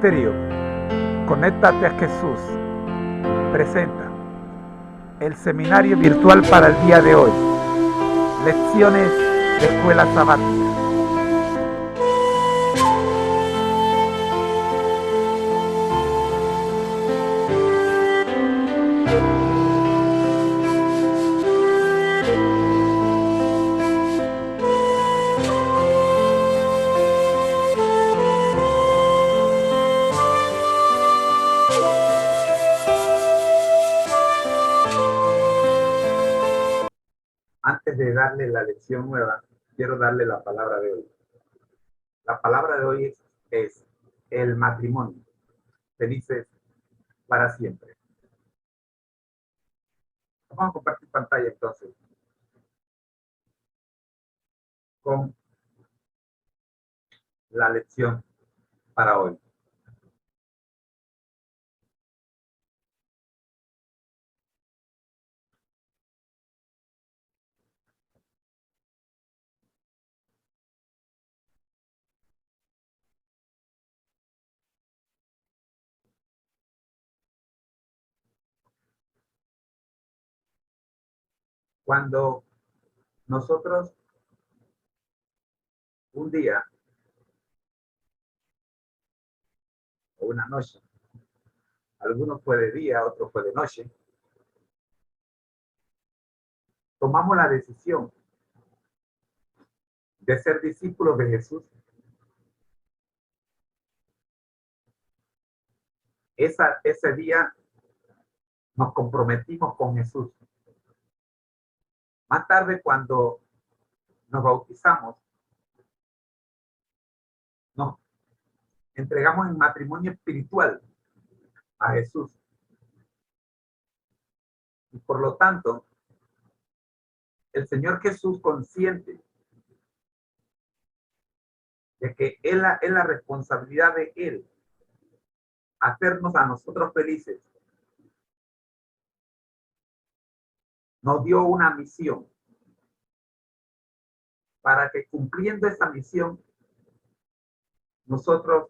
Ministerio Conéctate a Jesús presenta el seminario virtual para el día de hoy. Lecciones de escuela sabática. Antes de darle la lección nueva, quiero darle la palabra de hoy. La palabra de hoy es el matrimonio. Felices para siempre. Vamos a compartir pantalla entonces con la lección para hoy. Cuando nosotros un día o una noche, algunos fue de día, otros fue de noche, tomamos la decisión de ser discípulos de Jesús, ese día nos comprometimos con Jesús. Más tarde, cuando nos bautizamos, nos entregamos en matrimonio espiritual a Jesús. Y por lo tanto, el Señor Jesús, consciente de que es la responsabilidad de Él hacernos a nosotros felices, nos dio una misión para que, cumpliendo esa misión, nosotros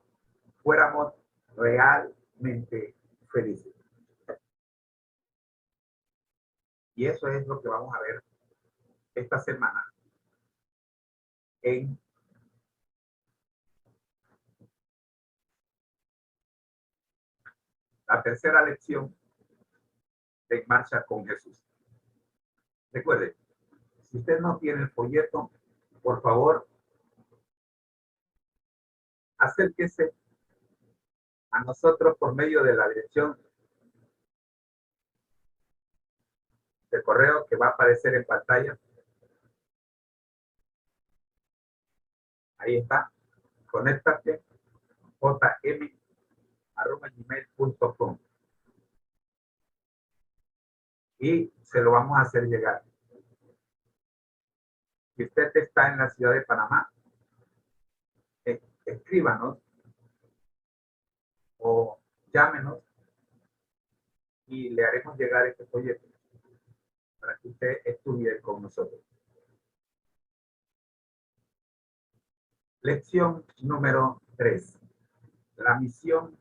fuéramos realmente felices. Y eso es lo que vamos a ver esta semana en la tercera lección de En Marcha con Jesús. Recuerde, si usted no tiene el folleto, por favor, acérquese a nosotros por medio de la dirección de correo que va a aparecer en pantalla. Ahí está. Conéctate, jm@gmail.com, y se lo vamos a hacer llegar. Si usted está en la ciudad de Panamá, escríbanos o llámenos y le haremos llegar este folleto para que usted estudie con nosotros. Lección número 3. La misión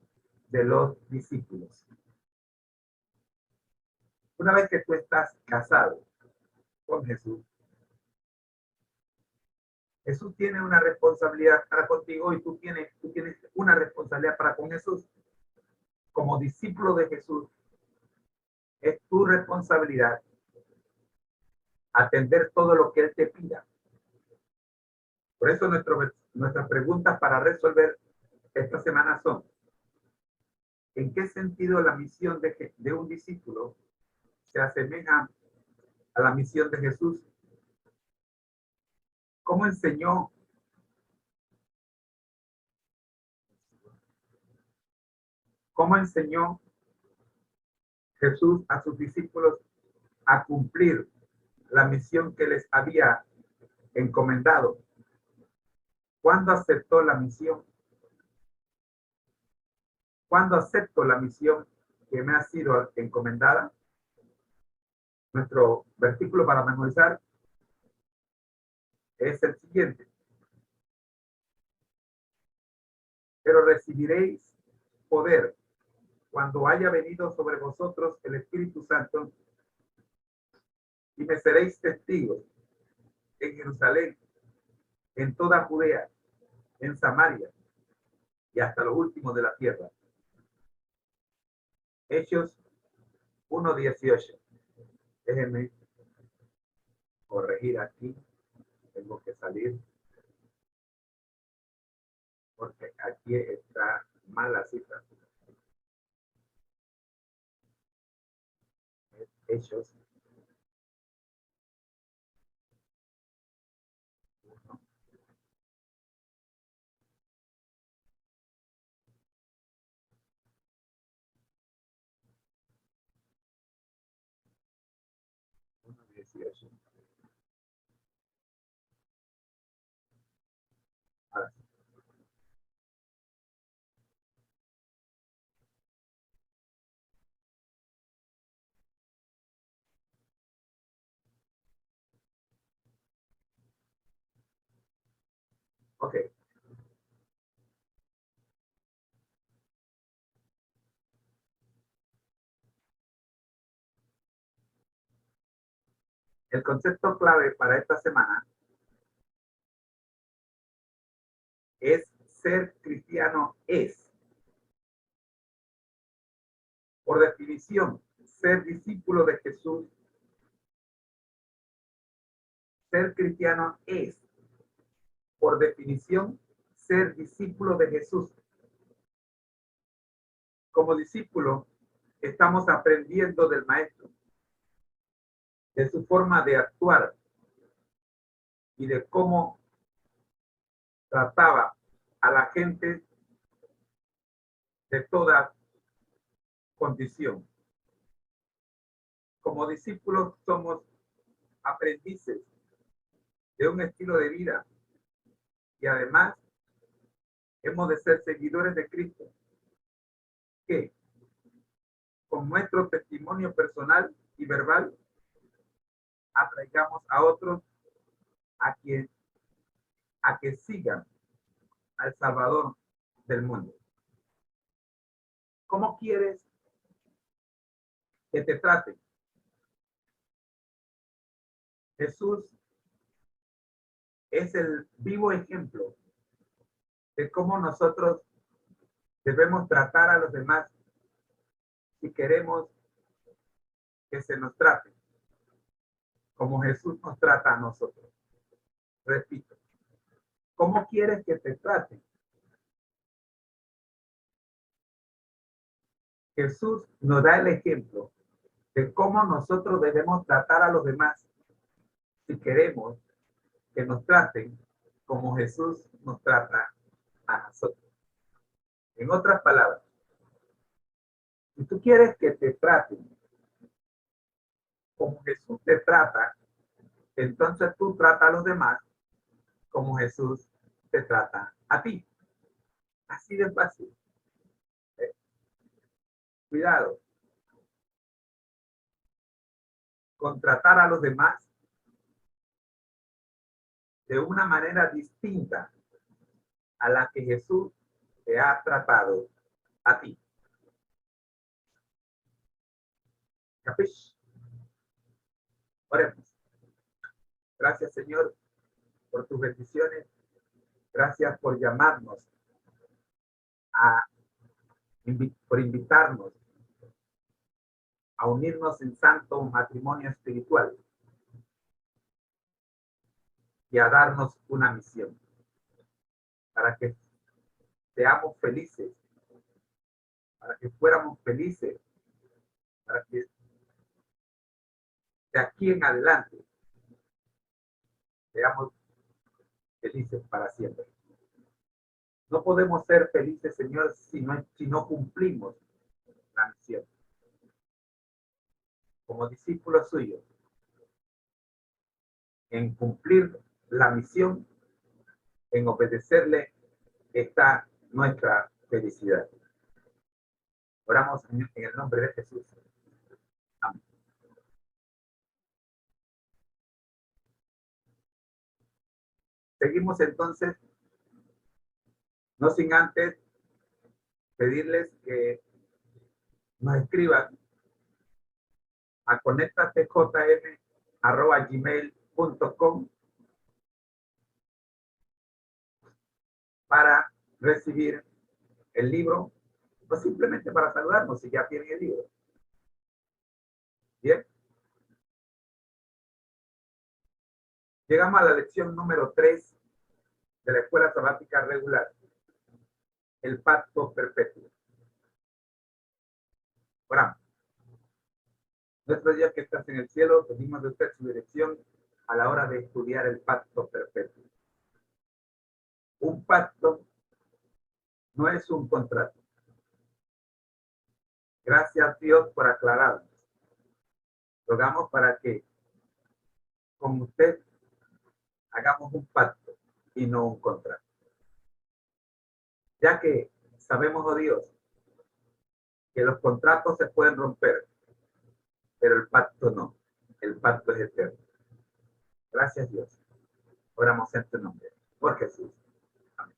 de los discípulos. Una vez que tú estás casado con Jesús, Jesús tiene una responsabilidad para contigo y tú tienes una responsabilidad para con Jesús. Como discípulo de Jesús, es tu responsabilidad atender todo lo que Él te pida. Por eso nuestras preguntas para resolver esta semana son: ¿en qué sentido la misión de un discípulo se asemeja a la misión de Jesús? ¿Cómo enseñó Jesús a sus discípulos a cumplir la misión que les había encomendado? ¿Cuándo aceptó la misión? ¿Cuándo acepto la misión que me ha sido encomendada? Nuestro versículo para memorizar es el siguiente: pero recibiréis poder cuando haya venido sobre vosotros el Espíritu Santo, y me seréis testigos en Jerusalén, en toda Judea, en Samaria y hasta lo último de la tierra. Hechos 1:18. Déjenme corregir aquí. Tengo que salir porque aquí está mal la cifra. Hechos 1. Ahora sí. Ok. El concepto clave para esta semana es ser cristiano es. Por definición, ser discípulo de Jesús, ser cristiano es, por definición, ser discípulo de Jesús. Como discípulo, estamos aprendiendo del Maestro, de su forma de actuar y de cómo trataba a la gente de toda condición. Como discípulos somos aprendices de un estilo de vida y además hemos de ser seguidores de Cristo, que con nuestro testimonio personal y verbal atraigamos a otros a que sigan al Salvador del mundo. ¿Cómo quieres que te traten? Jesús es el vivo ejemplo de cómo nosotros debemos tratar a los demás si queremos que se nos trate como Jesús nos trata a nosotros. Repito, ¿cómo quieres que te traten? Jesús nos da el ejemplo de cómo nosotros debemos tratar a los demás si queremos que nos traten como Jesús nos trata a nosotros. En otras palabras, si tú quieres que te traten como Jesús te trata, entonces tú trata a los demás como Jesús te trata a ti. Así de fácil. Cuidado con tratar a los demás de una manera distinta a la que Jesús te ha tratado a ti. ¿Capish? Oremos. Gracias, Señor, por tus bendiciones. Gracias por llamarnos, por invitarnos a unirnos en santo matrimonio espiritual y a darnos una misión para que seamos felices, para que fuéramos felices, para que de aquí en adelante seamos felices para siempre. No podemos ser felices, Señor, si no cumplimos la misión. Como discípulos suyos, en cumplir la misión, en obedecerle, está nuestra felicidad. Oramos en el nombre de Jesús. Amén. Seguimos entonces, no sin antes pedirles que nos escriban a conectatejm@gmail.com para recibir el libro o simplemente para saludarnos si ya tienen el libro. Bien. Llegamos a la lección número 3 de la Escuela Sabática Regular, el Pacto Perpetuo. Oramos. Nuestro Dios que estás en el cielo, pedimos de usted su dirección a la hora de estudiar el Pacto Perpetuo. Un pacto no es un contrato. Gracias, Dios, por aclararnos. Rogamos para que con usted hagamos un pacto y no un contrato. Ya que sabemos, oh Dios, que los contratos se pueden romper, pero el pacto no. El pacto es eterno. Gracias, Dios. Oramos en tu nombre. Por Jesús. Amén.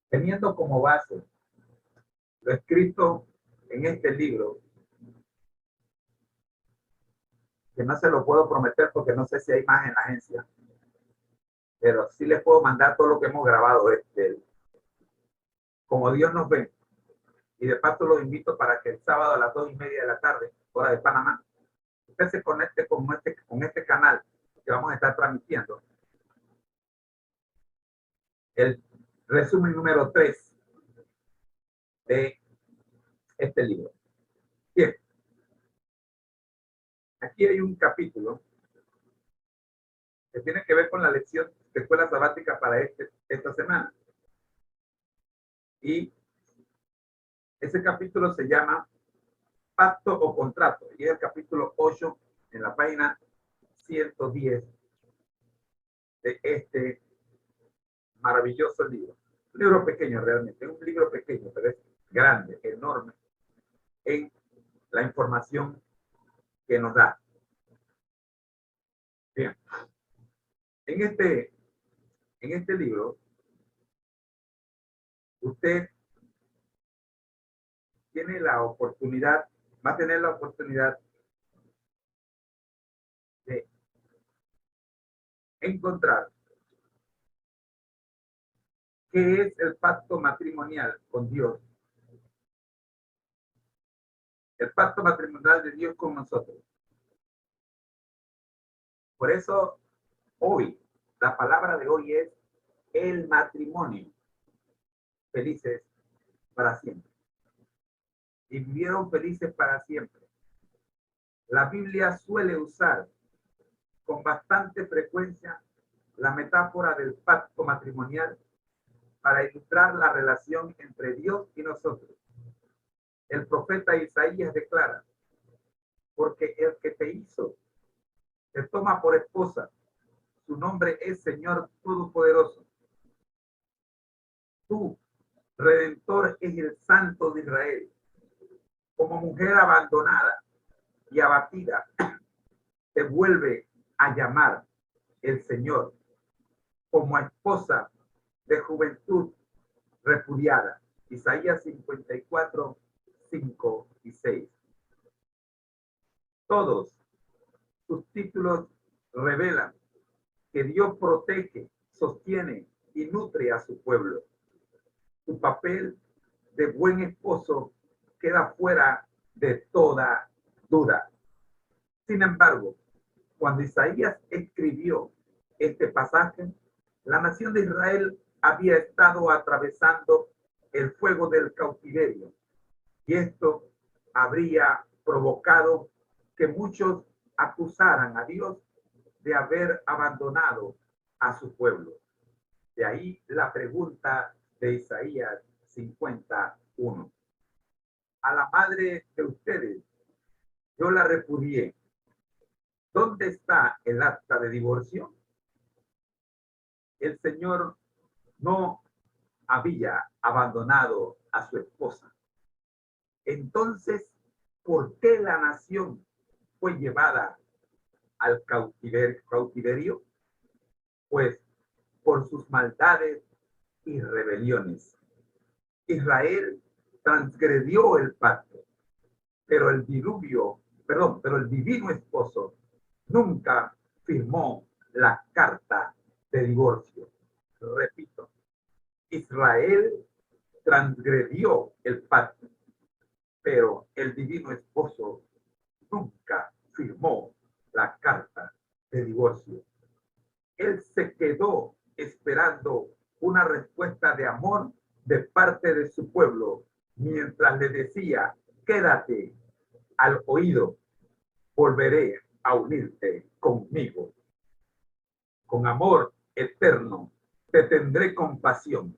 Teniendo como base lo escrito en este libro, que no se lo puedo prometer porque no sé si hay más en la agencia, pero sí les puedo mandar todo lo que hemos grabado de él. Como Dios nos ve. Y de paso los invito para que el sábado a las 2:30 de la tarde, hora de Panamá, usted se conecte con este canal que vamos a estar transmitiendo. El resumen número 3 de este libro. Bien. Aquí hay un capítulo que tiene que ver con la lección de escuela sabática para esta semana. Y ese capítulo se llama Pacto o Contrato. Y es el capítulo 8 en la página 110 de este maravilloso libro. Un libro pequeño realmente, un libro pequeño, pero es grande, enorme en la información que nos da. Bien. En este libro, usted tiene la oportunidad, va a tener la oportunidad de encontrar qué es el pacto matrimonial con Dios. El pacto matrimonial de Dios con nosotros. Por eso, hoy, la palabra de hoy es el matrimonio. Felices para siempre. Y vivieron felices para siempre. La Biblia suele usar con bastante frecuencia la metáfora del pacto matrimonial para ilustrar la relación entre Dios y nosotros. El profeta Isaías declara, porque el que te hizo, te toma por esposa, su nombre es Señor Todopoderoso. Tú, Redentor, es el Santo de Israel. Como mujer abandonada y abatida, te vuelve a llamar el Señor. Como esposa de juventud repudiada. Isaías 54, 5 y 6. Todos sus títulos revelan que Dios protege, sostiene y nutre a su pueblo. Su papel de buen esposo queda fuera de toda duda. Sin embargo, cuando Isaías escribió este pasaje, la nación de Israel había estado atravesando el fuego del cautiverio y esto habría provocado que muchos acusaran a Dios de haber abandonado a su pueblo. De ahí la pregunta de Isaías 51. A la madre de ustedes yo la repudié. ¿Dónde está el acta de divorcio? El Señor no había abandonado a su esposa. Entonces, ¿por qué la nación fue llevada al cautiverio? Pues por sus maldades y rebeliones. Israel transgredió el pacto, pero el divino esposo nunca firmó la carta de divorcio. Repito, Israel transgredió el pacto, pero el divino esposo nunca firmó la carta de divorcio. Él se quedó esperando una respuesta de amor de parte de su pueblo, mientras le decía: quédate al oído, volveré a unirte conmigo. Con amor eterno te tendré compasión.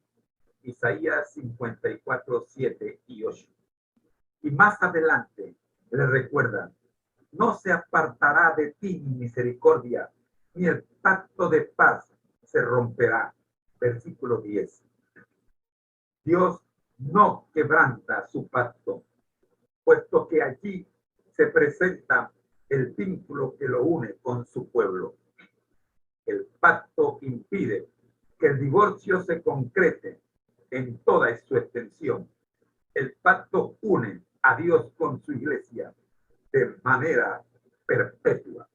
Isaías 54, 7 y 8. Y más adelante le recuerda: no se apartará de ti mi misericordia, ni el pacto de paz se romperá. Versículo 10. Dios no quebranta su pacto, puesto que allí se presenta el vínculo que lo une con su pueblo. El pacto impide que el divorcio se concrete en toda su extensión. El pacto une a Dios con su iglesia de manera perpetua.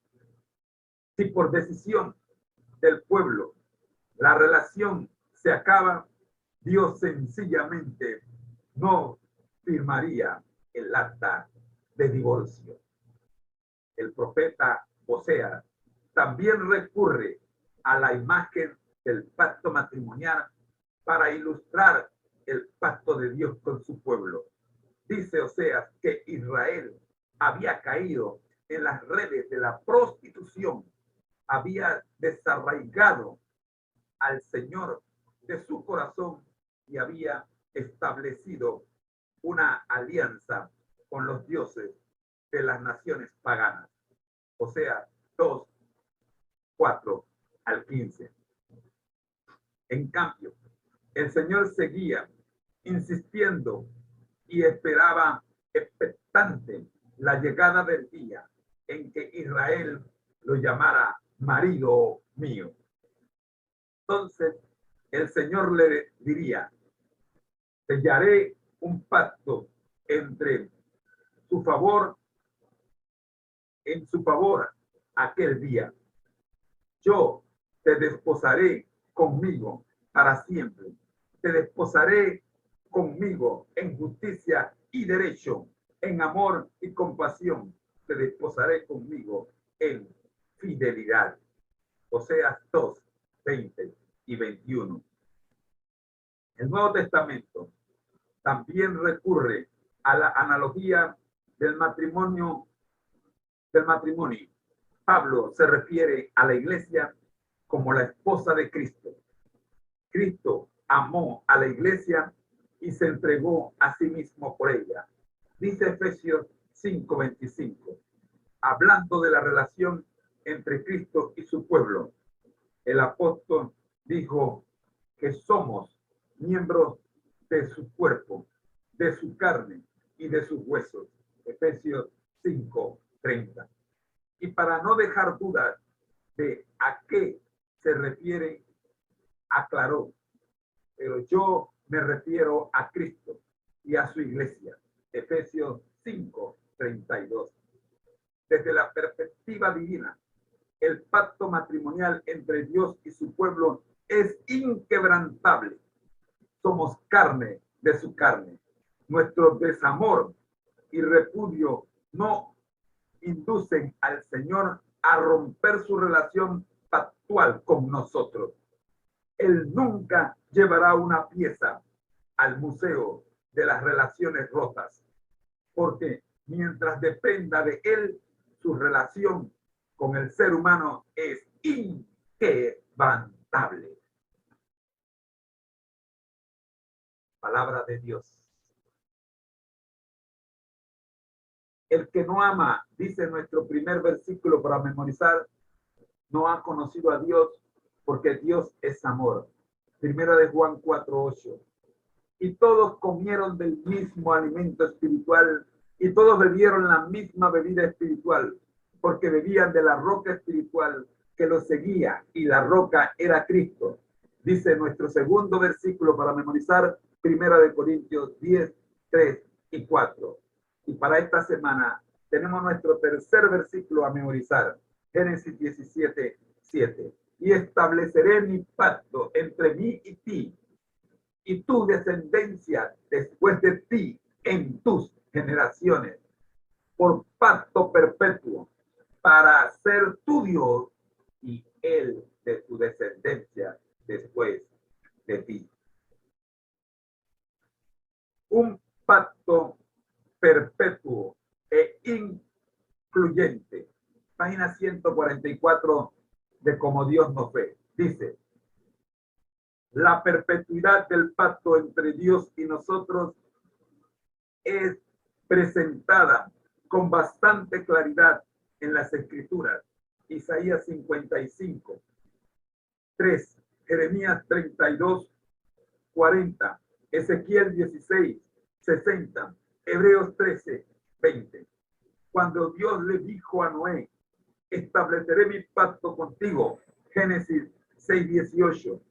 Si por decisión del pueblo la relación se acaba, Dios sencillamente no firmaría el acta de divorcio. El profeta Oseas también recurre a la imagen del pacto matrimonial para ilustrar el pacto de Dios con su pueblo. Dice Oseas que Israel había caído en las redes de la prostitución, había desarraigado al Señor de su corazón y había establecido una alianza con los dioses de las naciones paganas. Oseas 2, 4 al 15. En cambio, el Señor seguía insistiendo y esperaba expectante la llegada del día en que Israel lo llamara marido mío. Entonces el Señor le diría: sellaré un pacto entre su favor, en su favor aquel día. Yo te desposaré conmigo para siempre. Te desposaré conmigo en justicia y derecho, en amor y compasión. Te desposaré conmigo en fidelidad. Oseas 2, 20 y 21. El Nuevo Testamento también recurre a la analogía del matrimonio. Pablo se refiere a la iglesia como la esposa de Cristo. Cristo amó a la iglesia y se entregó a sí mismo por ella. Dice Efesios 5:25, hablando de la relación entre Cristo y su pueblo. El apóstol dijo que somos miembros de su cuerpo, de su carne y de sus huesos. Efesios 5:30. Y para no dejar dudas de a qué se refiere, aclaró: pero yo me refiero a Cristo y a su iglesia. Efesios 5:32. Desde la perspectiva divina, el pacto matrimonial entre Dios y su pueblo es inquebrantable. Somos carne de su carne. Nuestro desamor y repudio no inducen al Señor a romper su relación pactual con nosotros. Él nunca llevará una pieza al museo de las relaciones rotas, porque mientras dependa de él, su relación con el ser humano es inquebrantable. Palabra de Dios. El que no ama, dice nuestro primer versículo para memorizar, no ha conocido a Dios, porque Dios es amor. Primera de Juan 4:8. Y todos comieron del mismo alimento espiritual y todos bebieron la misma bebida espiritual, porque bebían de la roca espiritual que los seguía, y la roca era Cristo. Dice nuestro segundo versículo para memorizar, Primera de Corintios 10, 3 y 4. Y para esta semana tenemos nuestro tercer versículo a memorizar. Génesis 17, 7. Y estableceré mi pacto entre mí y ti, y tu descendencia después de ti en tus generaciones, por pacto perpetuo, para ser tu Dios y él de tu descendencia después de ti. Un pacto perpetuo e incluyente. Página 144 de Como Dios nos ve. Dice: la perpetuidad del pacto entre Dios y nosotros es presentada con bastante claridad en las Escrituras. Isaías 55, 3, Jeremías 32, 40, Ezequiel 16, 60, Hebreos 13, 20. Cuando Dios le dijo a Noé: estableceré mi pacto contigo, Génesis 6, 18.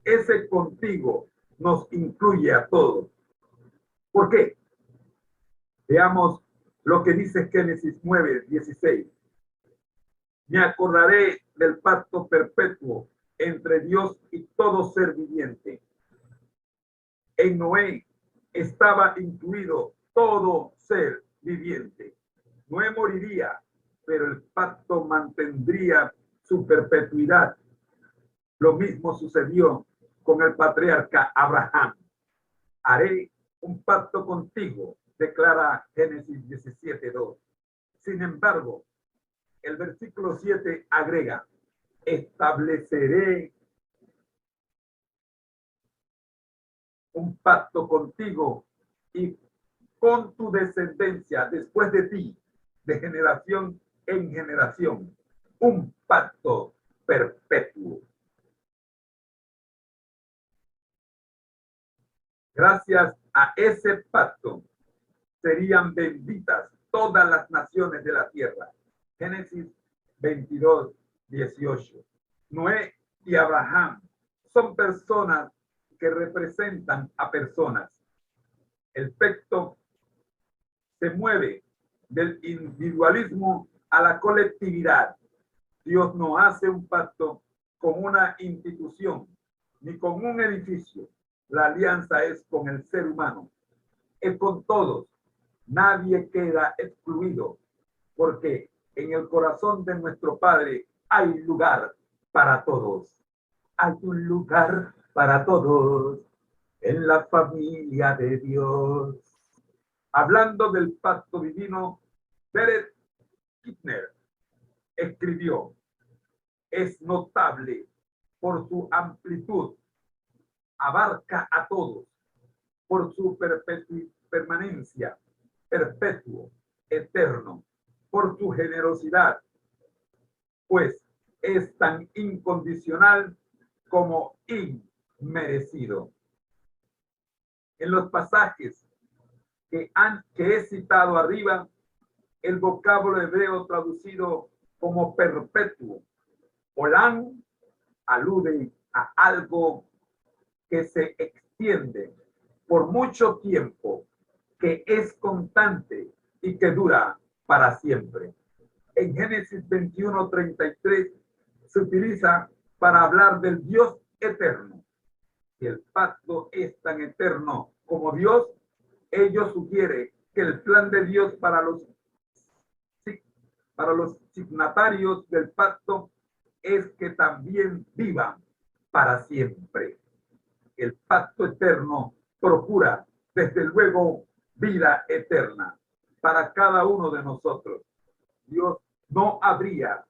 Ese contigo nos incluye a todos. ¿Por qué? Veamos lo que dice Génesis 9, 16. Me acordaré del pacto perpetuo entre Dios y todo ser viviente. En Noé estaba incluido todo ser viviente. Noé moriría, pero el pacto mantendría su perpetuidad. Lo mismo sucedió con el patriarca Abraham. Haré un pacto contigo, declara Génesis 17, 2. Sin embargo, el versículo 7 agrega: estableceré un pacto contigo y con tu descendencia después de ti, de generación en generación, un pacto perpetuo. Gracias a ese pacto serían benditas todas las naciones de la tierra. Génesis 22, 18. Noé y Abraham son personas que representan a personas. El pacto se mueve del individualismo a la colectividad. Dios no hace un pacto con una institución ni con un edificio. La alianza es con el ser humano, es con todos. Nadie queda excluido, porque en el corazón de nuestro Padre hay lugar para todos. Hay un lugar para todos en la familia de Dios. Hablando del pacto divino, Derek Kidner escribió: es notable por su amplitud, abarca a todos, por su permanencia, perpetuo, eterno, por su generosidad, pues es tan incondicional como inmerecido. En los pasajes que he citado arriba, el vocablo hebreo traducido como perpetuo, olam, alude a algo que se extiende por mucho tiempo, que es constante y que dura para siempre. En Génesis 21, 33 se utiliza para hablar del Dios eterno. Si el pacto es tan eterno como Dios, ello sugiere que el plan de Dios para los signatarios del pacto es que también vivan para siempre. El pacto eterno procura, desde luego, vida eterna para cada uno de nosotros. Dios no haría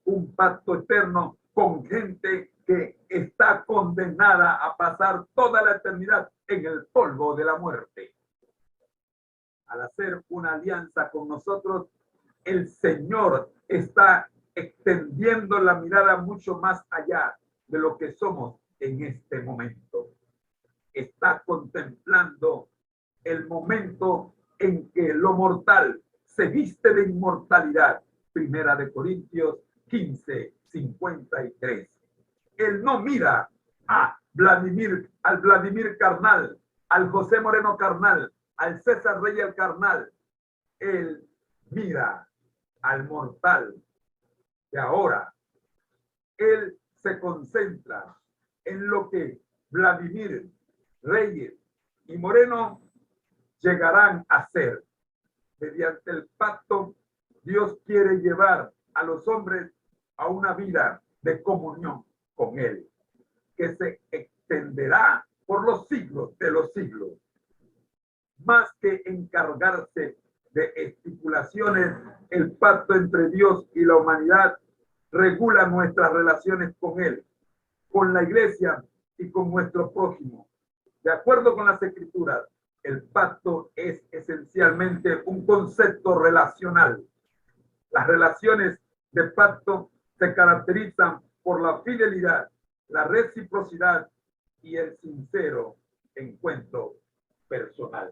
un pacto eterno con gente que está condenada a pasar toda la eternidad en el polvo de la muerte. Al hacer una alianza con nosotros, el Señor está extendiendo la mirada mucho más allá de lo que somos en este momento. Está contemplando el momento en que lo mortal se viste de inmortalidad. Primera de Corintios 15, 53. Él no mira al Vladimir carnal, al José Moreno carnal, al César rey el carnal, él mira al mortal de ahora. Él se concentra en lo que Vladimir, Reyes y Moreno llegarán a ser. Mediante el pacto, Dios quiere llevar a los hombres a una vida de comunión con Él, que se extenderá por los siglos de los siglos. Más que encargarse de estipulaciones, el pacto entre Dios y la humanidad regula nuestras relaciones con Él, con la iglesia y con nuestro prójimo. De acuerdo con las Escrituras, el pacto es esencialmente un concepto relacional. Las relaciones de pacto se caracterizan por la fidelidad, la reciprocidad y el sincero encuentro personal.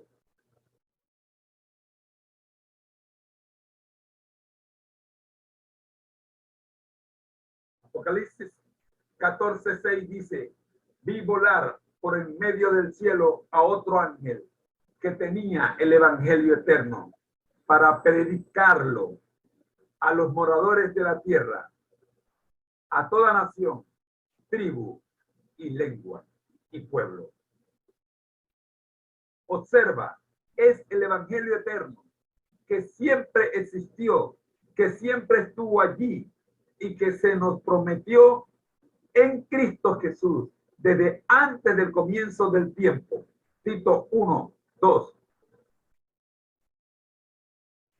Apocalipsis 14:6 dice: vi volar por en medio del cielo a otro ángel que tenía el evangelio eterno para predicarlo a los moradores de la tierra, a toda nación, tribu y lengua y pueblo. Observa, es el evangelio eterno que siempre existió, que siempre estuvo allí y que se nos prometió en Cristo Jesús desde antes del comienzo del tiempo. Tito 1:2.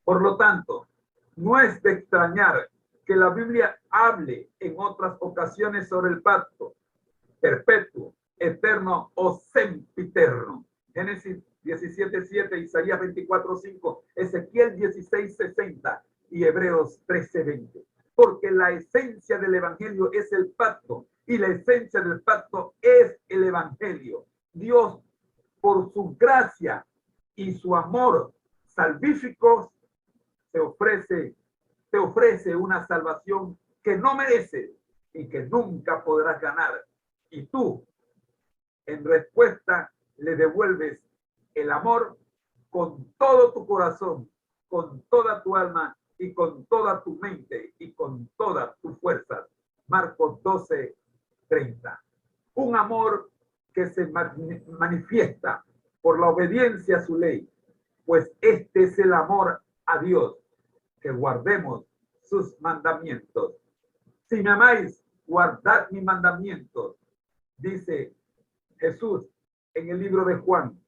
Por lo tanto, no es de extrañar que la Biblia hable en otras ocasiones sobre el pacto perpetuo, eterno o sempiterno. Génesis 17:7, Isaías 24:5, Ezequiel 16:60 y Hebreos 13:20. Porque la esencia del evangelio es el pacto y la esencia del pacto es el evangelio. Dios, por su gracia y su amor salvíficos, te ofrece una salvación que no mereces y que nunca podrás ganar. Y tú, en respuesta, le devuelves el amor con todo tu corazón, con toda tu alma y con toda tu mente y con toda tu fuerza. Marcos 12:30. Un amor que se manifiesta por la obediencia a su ley, pues este es el amor a Dios, que guardemos sus mandamientos. Si me amáis, guardad mis mandamientos, dice Jesús en el libro de Juan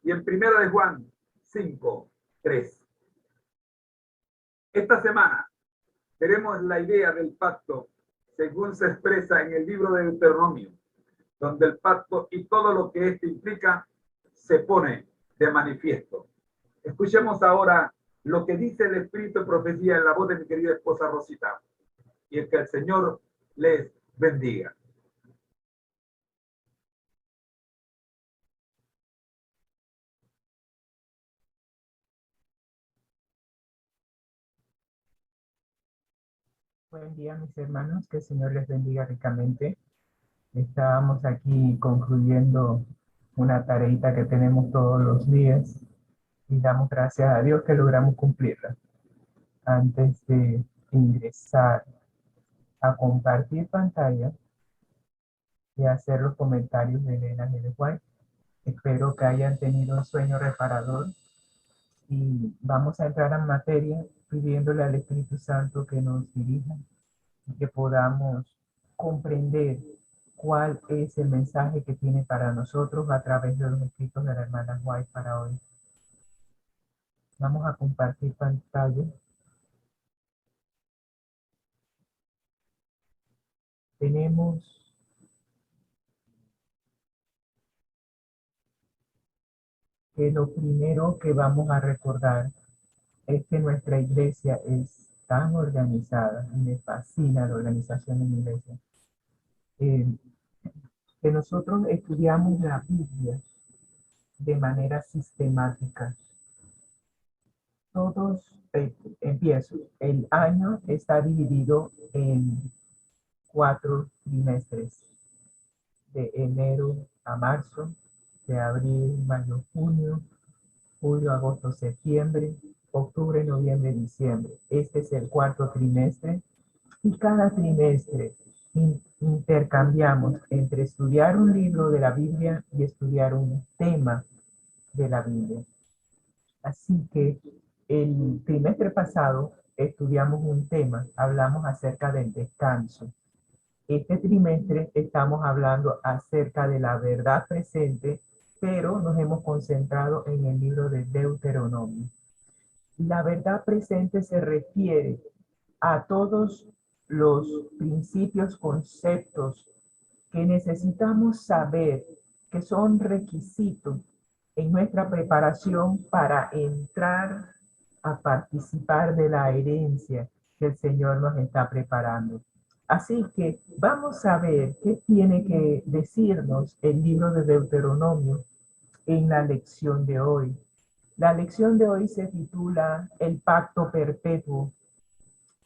y en primera de Juan 5:3. Esta semana veremos la idea del pacto según se expresa en el libro de Deuteronomio, donde el pacto y todo lo que éste implica se pone de manifiesto. Escuchemos ahora lo que dice el Espíritu de Profecía en la voz de mi querida esposa Rosita, y es que el Señor les bendiga. Buen día, mis hermanos, que el Señor les bendiga ricamente. Estábamos aquí concluyendo una tareita que tenemos todos los días y damos gracias a Dios que logramos cumplirla. Antes de ingresar a compartir pantalla y hacer los comentarios de Elena y de Juan, espero que hayan tenido un sueño reparador y vamos a entrar en materia pidiéndole al Espíritu Santo que nos dirija y que podamos comprender cuál es el mensaje que tiene para nosotros a través de los escritos de la hermana White para hoy. Vamos a compartir pantalla. Tenemos que lo primero que vamos a recordar es que nuestra iglesia es tan organizada, me fascina la organización de mi iglesia, que nosotros estudiamos la Biblia de manera sistemática. Todos, empiezo, el año está dividido en 4 trimestres, de enero a marzo, de abril, mayo, junio, julio, agosto, septiembre, octubre, noviembre, diciembre. Este es el cuarto trimestre y cada trimestre intercambiamos entre estudiar un libro de la Biblia y estudiar un tema de la Biblia. Así que el trimestre pasado estudiamos un tema, hablamos acerca del descanso. Este trimestre estamos hablando acerca de la verdad presente, pero nos hemos concentrado en el libro de Deuteronomio. La verdad presente se refiere a todos los principios, conceptos que necesitamos saber, que son requisitos en nuestra preparación para entrar a participar de la herencia que el Señor nos está preparando. Así que vamos a ver qué tiene que decirnos el libro de Deuteronomio en la lección de hoy. La lección de hoy se titula El pacto perpetuo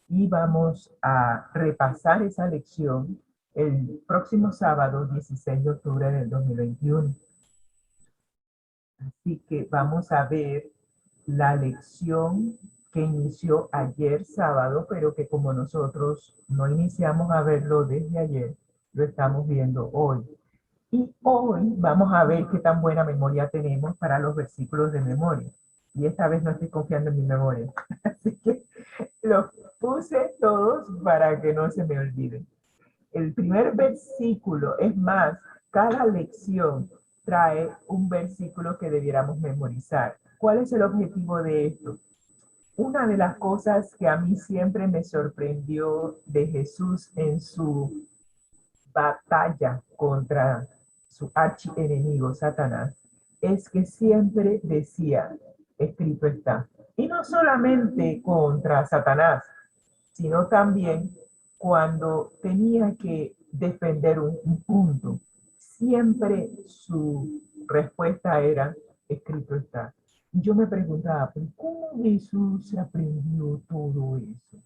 y vamos a repasar esa lección el próximo sábado 16 de octubre del 2021. Así que vamos a ver la lección que inició ayer sábado, pero que como nosotros no iniciamos a verlo desde ayer, lo estamos viendo hoy. Y hoy vamos a ver qué tan buena memoria tenemos para los versículos de memoria. Y esta vez no estoy confiando en mi memoria. Así que los puse todos para que no se me olviden. El primer versículo, es más, cada lección trae un versículo que debiéramos memorizar. ¿Cuál es el objetivo de esto? Una de las cosas que a mí siempre me sorprendió de Jesús en su batalla contra su archienemigo Satanás es que siempre decía, escrito está. Y no solamente contra Satanás, sino también cuando tenía que defender un punto. Siempre su respuesta era, escrito está. Y yo me preguntaba, ¿pero cómo Jesús aprendió todo eso?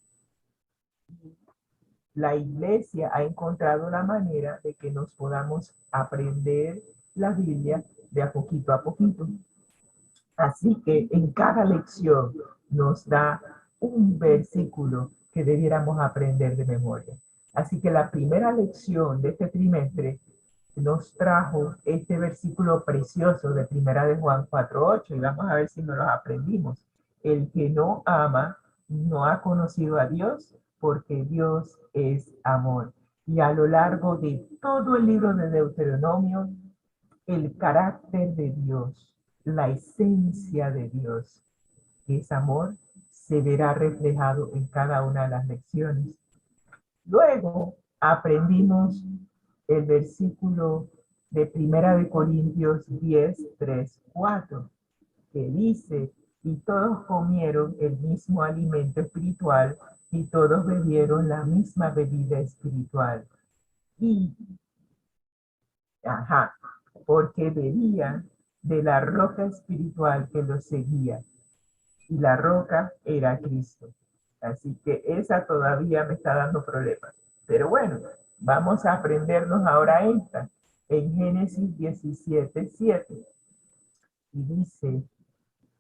La iglesia ha encontrado la manera de que nos podamos aprender la Biblia de a poquito. Así que en cada lección nos da un versículo que debiéramos aprender de memoria. Así que la primera lección de este trimestre nos trajo este versículo precioso de Primera de Juan 4:8 y vamos a ver si nos lo aprendimos. El que no ama no ha conocido a Dios porque Dios es amor. Y a lo largo de todo el libro de Deuteronomio, el carácter de Dios, la esencia de Dios, que es amor, se verá reflejado en cada una de las lecciones. Luego aprendimos el versículo de Primera de Corintios 10:3-4, que dice, y todos comieron el mismo alimento espiritual y todos bebieron la misma bebida espiritual. Y, porque bebían de la roca espiritual que los seguía. Y la roca era Cristo. Así que esa todavía me está dando problemas. Pero bueno, vamos a aprendernos ahora esta. En Génesis 17:7. Y dice,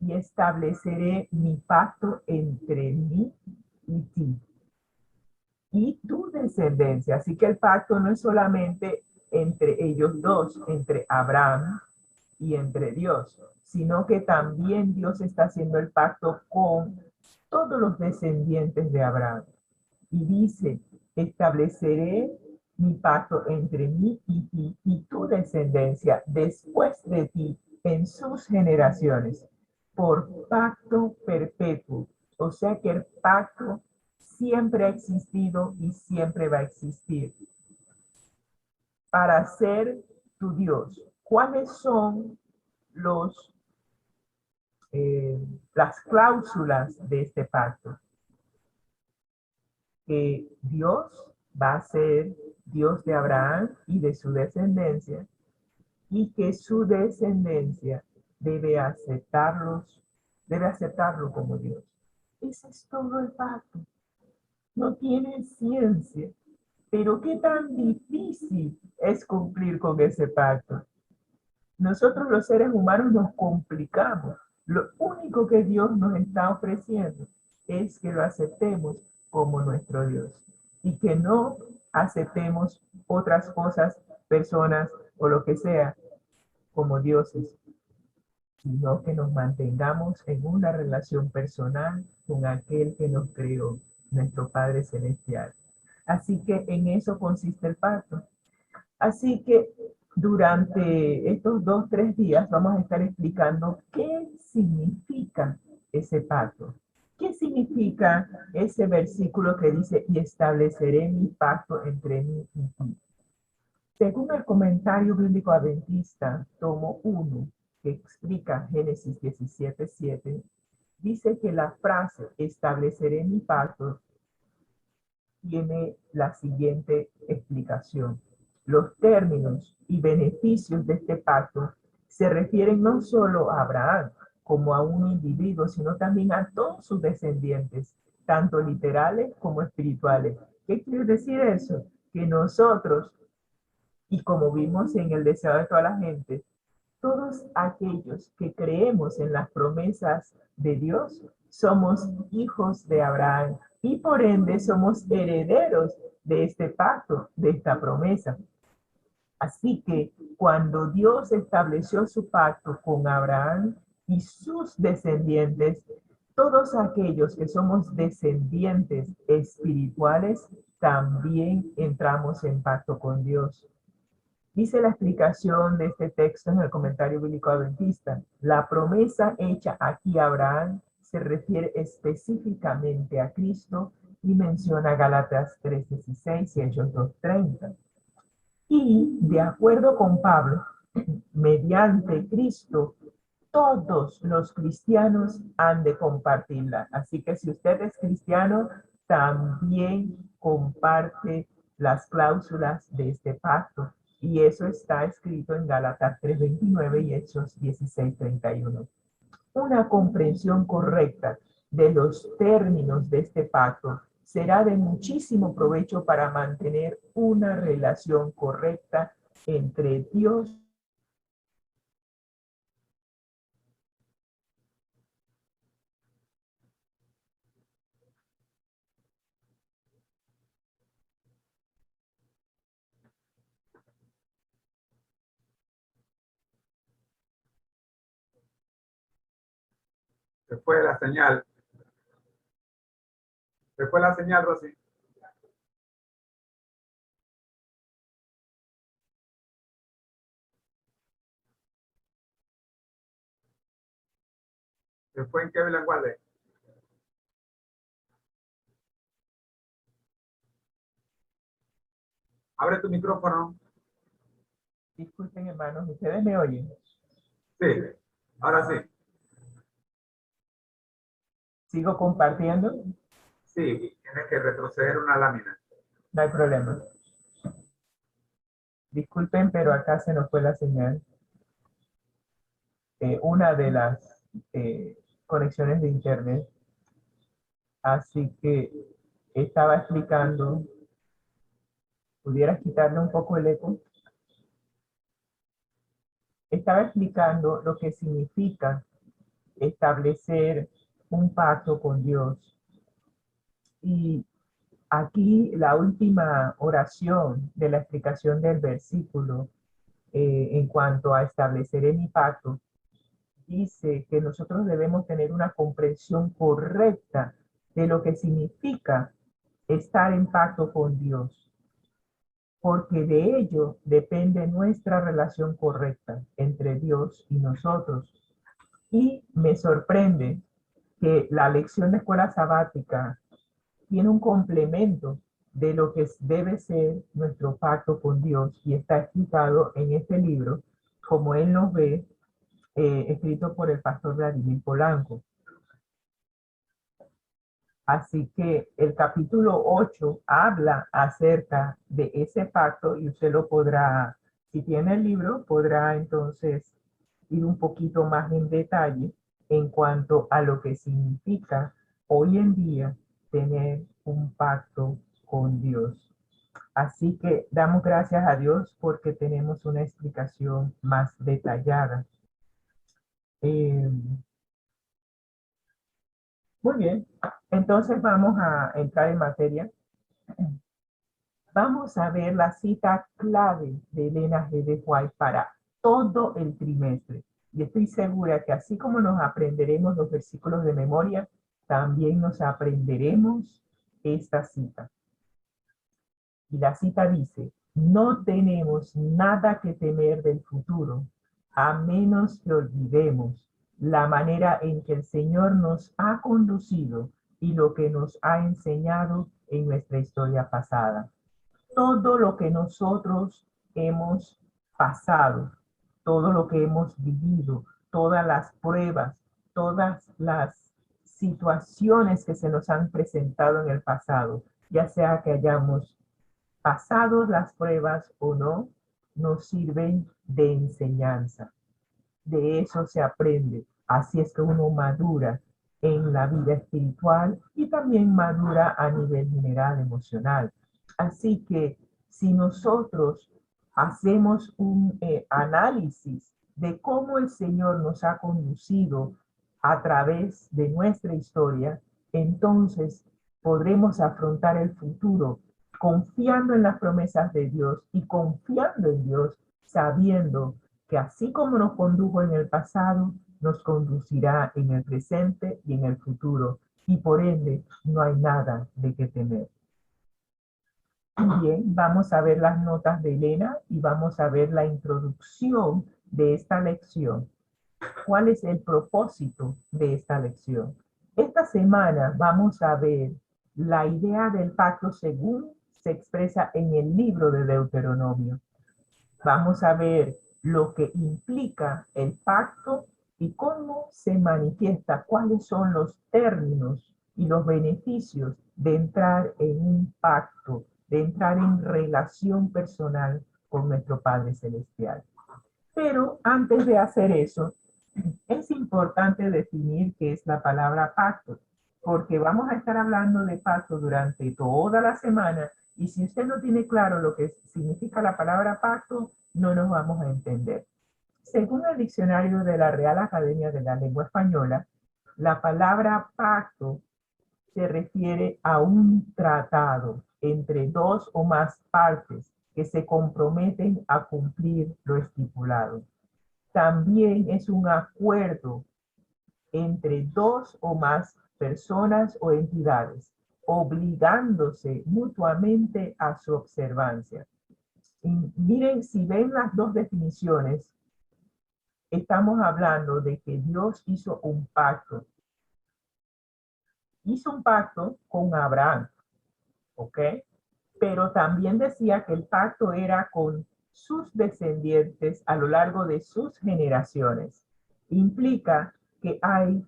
y estableceré mi pacto entre mí y ti y tu descendencia. Así que el pacto no es solamente entre ellos dos, entre Abraham y entre Dios, sino que también Dios está haciendo el pacto con todos los descendientes de Abraham. Y dice, estableceré mi pacto entre mí y ti y tu descendencia después de ti en sus generaciones, por pacto perpetuo. O sea que el pacto siempre ha existido y siempre va a existir. Para ser tu Dios, ¿cuáles son las cláusulas de este pacto? Que Dios va a ser Dios de Abraham y de su descendencia, y que su descendencia debe aceptarlo como Dios. Ese es todo el pacto. No tiene ciencia, pero qué tan difícil es cumplir con ese pacto. Nosotros los seres humanos nos complicamos Lo único que Dios nos está ofreciendo es que lo aceptemos como nuestro Dios y que no aceptemos otras cosas, personas o lo que sea como dioses, sino que nos mantengamos en una relación personal con aquel que nos creó, nuestro Padre Celestial. Así que en eso consiste el pacto. Así que durante estos 2, 3 días vamos a estar explicando qué significa ese pacto. ¿Qué significa ese versículo que dice, y estableceré mi pacto entre mí y ti? Según el comentario bíblico adventista, tomo 1, que explica Génesis 17:7, dice que la frase estableceré mi pacto tiene la siguiente explicación. Los términos y beneficios de este pacto se refieren no solo a Abraham como a un individuo, sino también a todos sus descendientes, tanto literales como espirituales. ¿Qué quiere decir eso? Que nosotros, y como vimos en el deseo de toda la gente, todos aquellos que creemos en las promesas de Dios somos hijos de Abraham y por ende somos herederos de este pacto, de esta promesa. Así que cuando Dios estableció su pacto con Abraham y sus descendientes, todos aquellos que somos descendientes espirituales también entramos en pacto con Dios. Dice la explicación de este texto en el comentario bíblico adventista. La promesa hecha aquí a Abraham se refiere específicamente a Cristo y menciona Gálatas 3:16 y Hechos 2:30. Y de acuerdo con Pablo, mediante Cristo, todos los cristianos han de compartirla. Así que si usted es cristiano, también comparte las cláusulas de este pacto. Y eso está escrito en Gálatas 3:29 y Hechos 16:31. Una comprensión correcta de los términos de este pacto será de muchísimo provecho para mantener una relación correcta entre Dios. Se fue la señal. Se fue la señal, Rosy. Se fue en qué lenguaje. Abre tu micrófono. Disculpen, hermanos, ¿ustedes me oyen? Sí, ahora sí. ¿Sigo compartiendo? Sí, tienes que retroceder una lámina. No hay problema. Disculpen, pero acá se nos fue la señal. Una de las conexiones de internet. Así que estaba explicando, ¿pudieras quitarle un poco el eco? Estaba explicando lo que significa establecer un pacto con Dios. Y aquí la última oración de la explicación del versículo en cuanto a establecer mi pacto, dice que nosotros debemos tener una comprensión correcta de lo que significa estar en pacto con Dios, porque de ello depende nuestra relación correcta entre Dios y nosotros. Y me sorprende que la lección de escuela sabática tiene un complemento de lo que debe ser nuestro pacto con Dios y está explicado en este libro, como él nos ve, escrito por el pastor Vladimir Polanco. Así que el capítulo 8 habla acerca de ese pacto y usted lo podrá, si tiene el libro, podrá entonces ir un poquito más en detalle en cuanto a lo que significa hoy en día tener un pacto con Dios. Así que damos gracias a Dios porque tenemos una explicación más detallada. Muy bien, entonces vamos a entrar en materia. Vamos a ver la cita clave de Elena G. de White para todo el trimestre. Y estoy segura que así como nos aprenderemos los versículos de memoria, también nos aprenderemos esta cita. Y la cita dice, no tenemos nada que temer del futuro, a menos que olvidemos la manera en que el Señor nos ha conducido y lo que nos ha enseñado en nuestra historia pasada. Todo lo que nosotros hemos pasado, todo lo que hemos vivido, todas las pruebas, todas las situaciones que se nos han presentado en el pasado, ya sea que hayamos pasado las pruebas o no, nos sirven de enseñanza. De eso se aprende. Así es que uno madura en la vida espiritual y también madura a nivel general emocional. Así que si nosotros hacemos un análisis de cómo el Señor nos ha conducido a través de nuestra historia, entonces podremos afrontar el futuro confiando en las promesas de Dios y confiando en Dios, sabiendo que así como nos condujo en el pasado, nos conducirá en el presente y en el futuro, y por ende no hay nada de qué temer. Bien, vamos a ver las notas de Elena y vamos a ver la introducción de esta lección. ¿Cuál es el propósito de esta lección? Esta semana vamos a ver la idea del pacto según se expresa en el libro de Deuteronomio. Vamos a ver lo que implica el pacto y cómo se manifiesta, cuáles son los términos y los beneficios de entrar en un pacto, de entrar en relación personal con nuestro Padre Celestial. Pero antes de hacer eso, es importante definir qué es la palabra pacto, porque vamos a estar hablando de pacto durante toda la semana y si usted no tiene claro lo que significa la palabra pacto, no nos vamos a entender. Según el diccionario de la Real Academia de la Lengua Española, la palabra pacto se refiere a un tratado entre dos o más partes que se comprometen a cumplir lo estipulado. También es un acuerdo entre dos o más personas o entidades, obligándose mutuamente a su observancia. Y miren, si ven las dos definiciones, estamos hablando de que Dios hizo un pacto. Hizo un pacto con Abraham, ¿ok? Pero también decía que el pacto era con sus descendientes a lo largo de sus generaciones. Implica que hay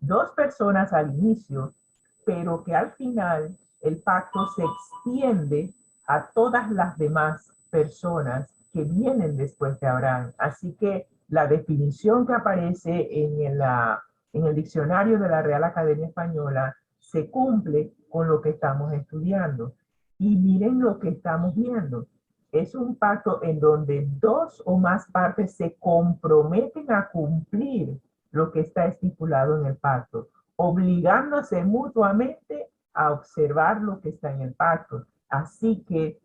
dos personas al inicio, pero que al final el pacto se extiende a todas las demás personas que vienen después de Abraham. Así que la definición que aparece en el diccionario de la Real Academia Española se cumple con lo que estamos estudiando. Y miren lo que estamos viendo. Es un pacto en donde dos o más partes se comprometen a cumplir lo que está estipulado en el pacto, obligándose mutuamente a observar lo que está en el pacto. Así que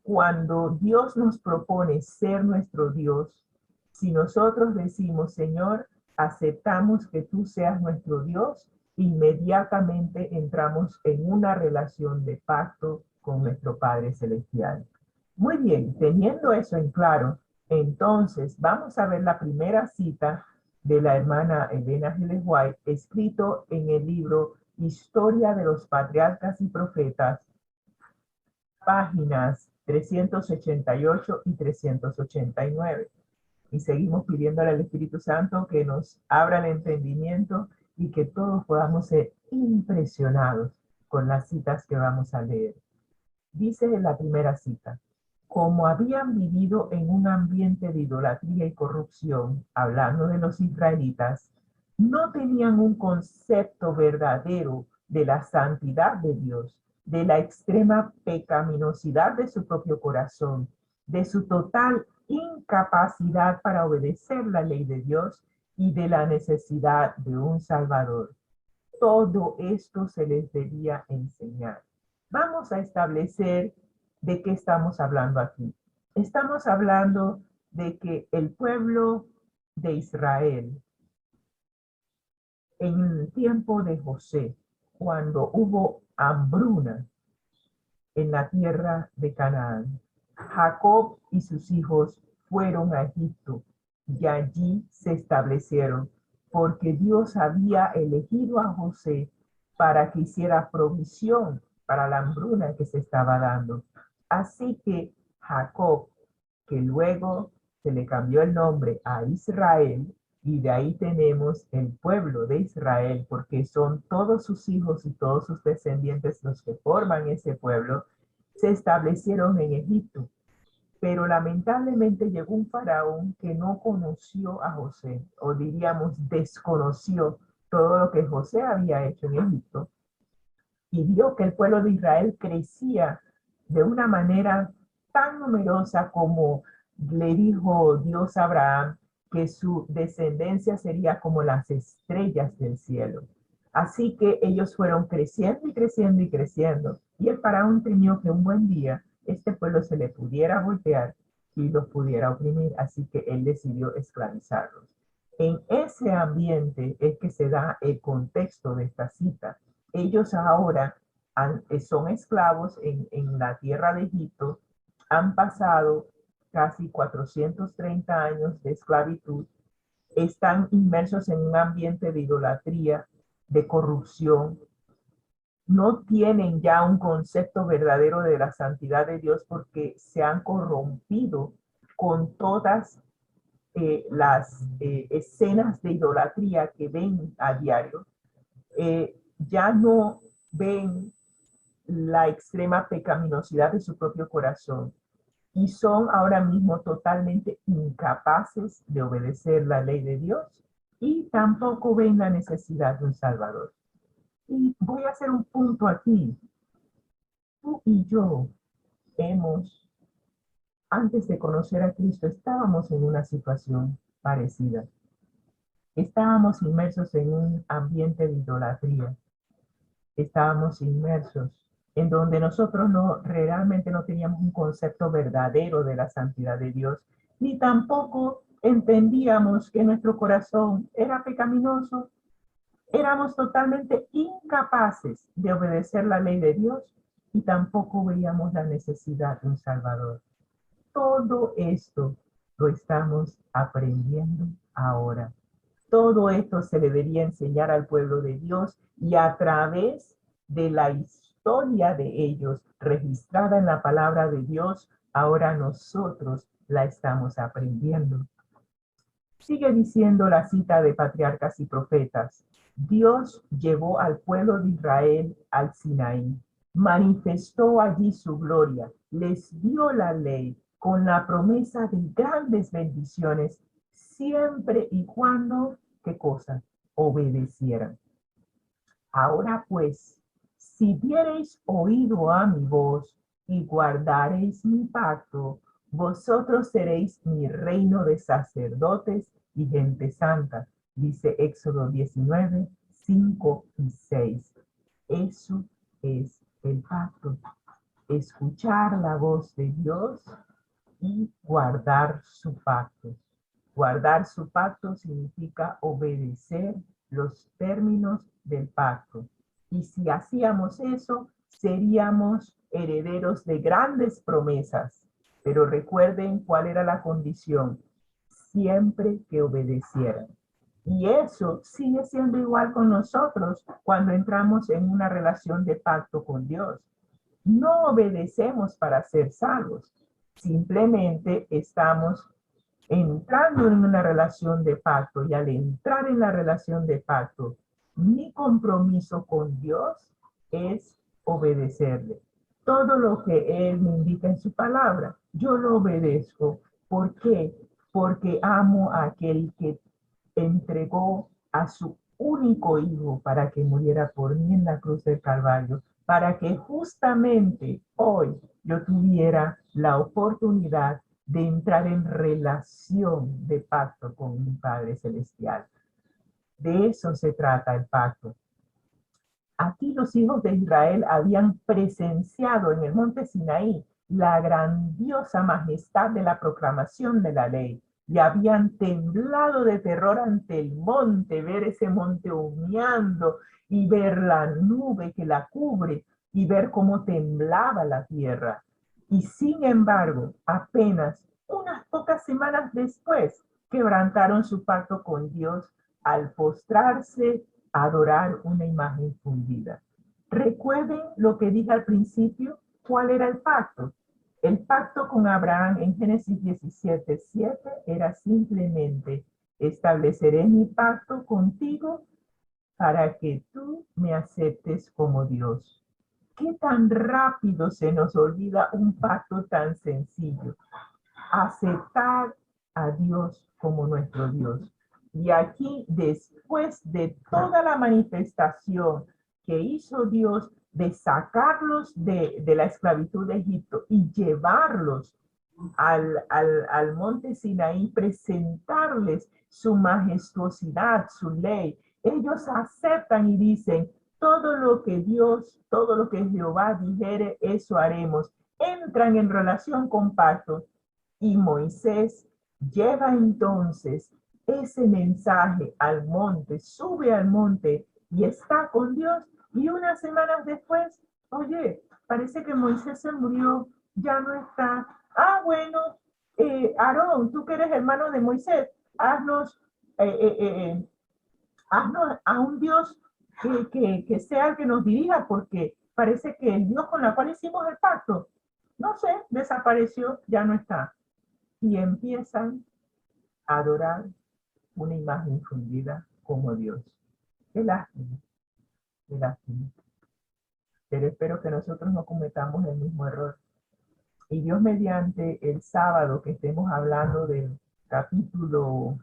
cuando Dios nos propone ser nuestro Dios, si nosotros decimos, Señor, aceptamos que tú seas nuestro Dios, inmediatamente entramos en una relación de pacto con nuestro Padre Celestial. Muy bien, teniendo eso en claro, entonces vamos a ver la primera cita de la hermana Elena G. de White, escrito en el libro Historia de los Patriarcas y Profetas, páginas 388 y 389. Y seguimos pidiéndole al Espíritu Santo que nos abra el entendimiento y que todos podamos ser impresionados con las citas que vamos a leer. Dice en la primera cita, como habían vivido en un ambiente de idolatría y corrupción, hablando de los israelitas, no tenían un concepto verdadero de la santidad de Dios, de la extrema pecaminosidad de su propio corazón, de su total incapacidad para obedecer la ley de Dios y de la necesidad de un Salvador. todo esto se les debía enseñar. Vamos a establecer de qué estamos hablando aquí. Estamos hablando de que el pueblo de Israel, en el tiempo de José, cuando hubo hambruna en la tierra de Canaán, Jacob y sus hijos fueron a Egipto y allí se establecieron, porque Dios había elegido a José para que hiciera provisión para la hambruna que se estaba dando. Así que Jacob, que luego se le cambió el nombre a Israel, y de ahí tenemos el pueblo de Israel, porque son todos sus hijos y todos sus descendientes los que forman ese pueblo, se establecieron en Egipto. Pero lamentablemente llegó un faraón que no conoció a José, o diríamos desconoció todo lo que José había hecho en Egipto, y vio que el pueblo de Israel crecía de una manera tan numerosa como le dijo Dios a Abraham, que su descendencia sería como las estrellas del cielo. Así que ellos fueron creciendo y creciendo y creciendo. Y el faraón temió que un buen día este pueblo se le pudiera voltear y los pudiera oprimir. Así que él decidió esclavizarlos. En ese ambiente es que se da el contexto de esta cita. Ellos ahora son esclavos en la tierra de Egipto, han pasado casi 430 años de esclavitud, están inmersos en un ambiente de idolatría, de corrupción, no tienen ya un concepto verdadero de la santidad de Dios porque se han corrompido con todas las escenas de idolatría que ven a diario. Ya no ven la extrema pecaminosidad de su propio corazón y son ahora mismo totalmente incapaces de obedecer la ley de Dios y tampoco ven la necesidad de un Salvador. Y voy a hacer un punto aquí. Tú y yo antes de conocer a Cristo, estábamos en una situación parecida. Estábamos inmersos en un ambiente de idolatría. Estábamos inmersos en donde nosotros realmente no teníamos un concepto verdadero de la santidad de Dios, ni tampoco entendíamos que nuestro corazón era pecaminoso. Éramos totalmente incapaces de obedecer la ley de Dios y tampoco veíamos la necesidad de un Salvador. Todo esto lo estamos aprendiendo ahora. Todo esto se debería enseñar al pueblo de Dios y a través de la historia de ellos registrada en la palabra de Dios, ahora nosotros la estamos aprendiendo. Sigue diciendo la cita de Patriarcas y Profetas. Dios llevó al pueblo de Israel al Sinaí, manifestó allí su gloria, les dio la ley con la promesa de grandes bendiciones, siempre y cuando, ¿qué cosa? Obedecieran. Ahora pues, si diereis oído a mi voz y guardareis mi pacto, vosotros seréis mi reino de sacerdotes y gente santa, dice Éxodo 19, 5 y 6. Eso es el pacto. Escuchar la voz de Dios y guardar su pacto. Guardar su pacto significa obedecer los términos del pacto. Y si hacíamos eso, seríamos herederos de grandes promesas. Pero recuerden cuál era la condición. Siempre que obedecieran. Y eso sigue siendo igual con nosotros cuando entramos en una relación de pacto con Dios. No obedecemos para ser salvos. Simplemente estamos entrando en una relación de pacto, y al entrar en la relación de pacto, mi compromiso con Dios es obedecerle. Todo lo que Él me indica en su palabra, yo lo obedezco. ¿Por qué? Porque amo a aquel que entregó a su único hijo para que muriera por mí en la cruz del Calvario, para que justamente hoy yo tuviera la oportunidad de entrar en relación de pacto con mi Padre Celestial. De eso se trata el pacto. Aquí los hijos de Israel habían presenciado en el monte Sinaí la grandiosa majestad de la proclamación de la ley y habían temblado de terror ante el monte, ver ese monte humeando y ver la nube que la cubre y ver cómo temblaba la tierra. Y sin embargo, apenas unas pocas semanas después, quebrantaron su pacto con Dios al postrarse a adorar una imagen fundida. Recuerden lo que dije al principio, ¿cuál era el pacto? El pacto con Abraham en Génesis 17:7 era simplemente: estableceré mi pacto contigo para que tú me aceptes como Dios. ¿Qué tan rápido se nos olvida un pacto tan sencillo? Aceptar a Dios como nuestro Dios. Y aquí, después de toda la manifestación que hizo Dios de sacarlos de la esclavitud de Egipto y llevarlos al monte Sinaí, presentarles su majestuosidad, su ley, ellos aceptan y dicen: todo lo que Dios, todo lo que Jehová dijere, eso haremos. Entran en relación con pacto. Y Moisés lleva entonces ese mensaje al monte, sube al monte y está con Dios. Y unas semanas después, oye, parece que Moisés se murió, ya no está. Ah, bueno, Aarón, tú que eres hermano de Moisés, haznos, haznos a un Dios que sea el que nos dirija, porque parece que el Dios con el cual hicimos el pacto, no sé, desapareció, ya no está. Y empiezan a adorar una imagen fundida como Dios. Qué lástima, qué lástima. Pero espero que nosotros no cometamos el mismo error. Y Dios mediante, el sábado que estemos hablando del capítulo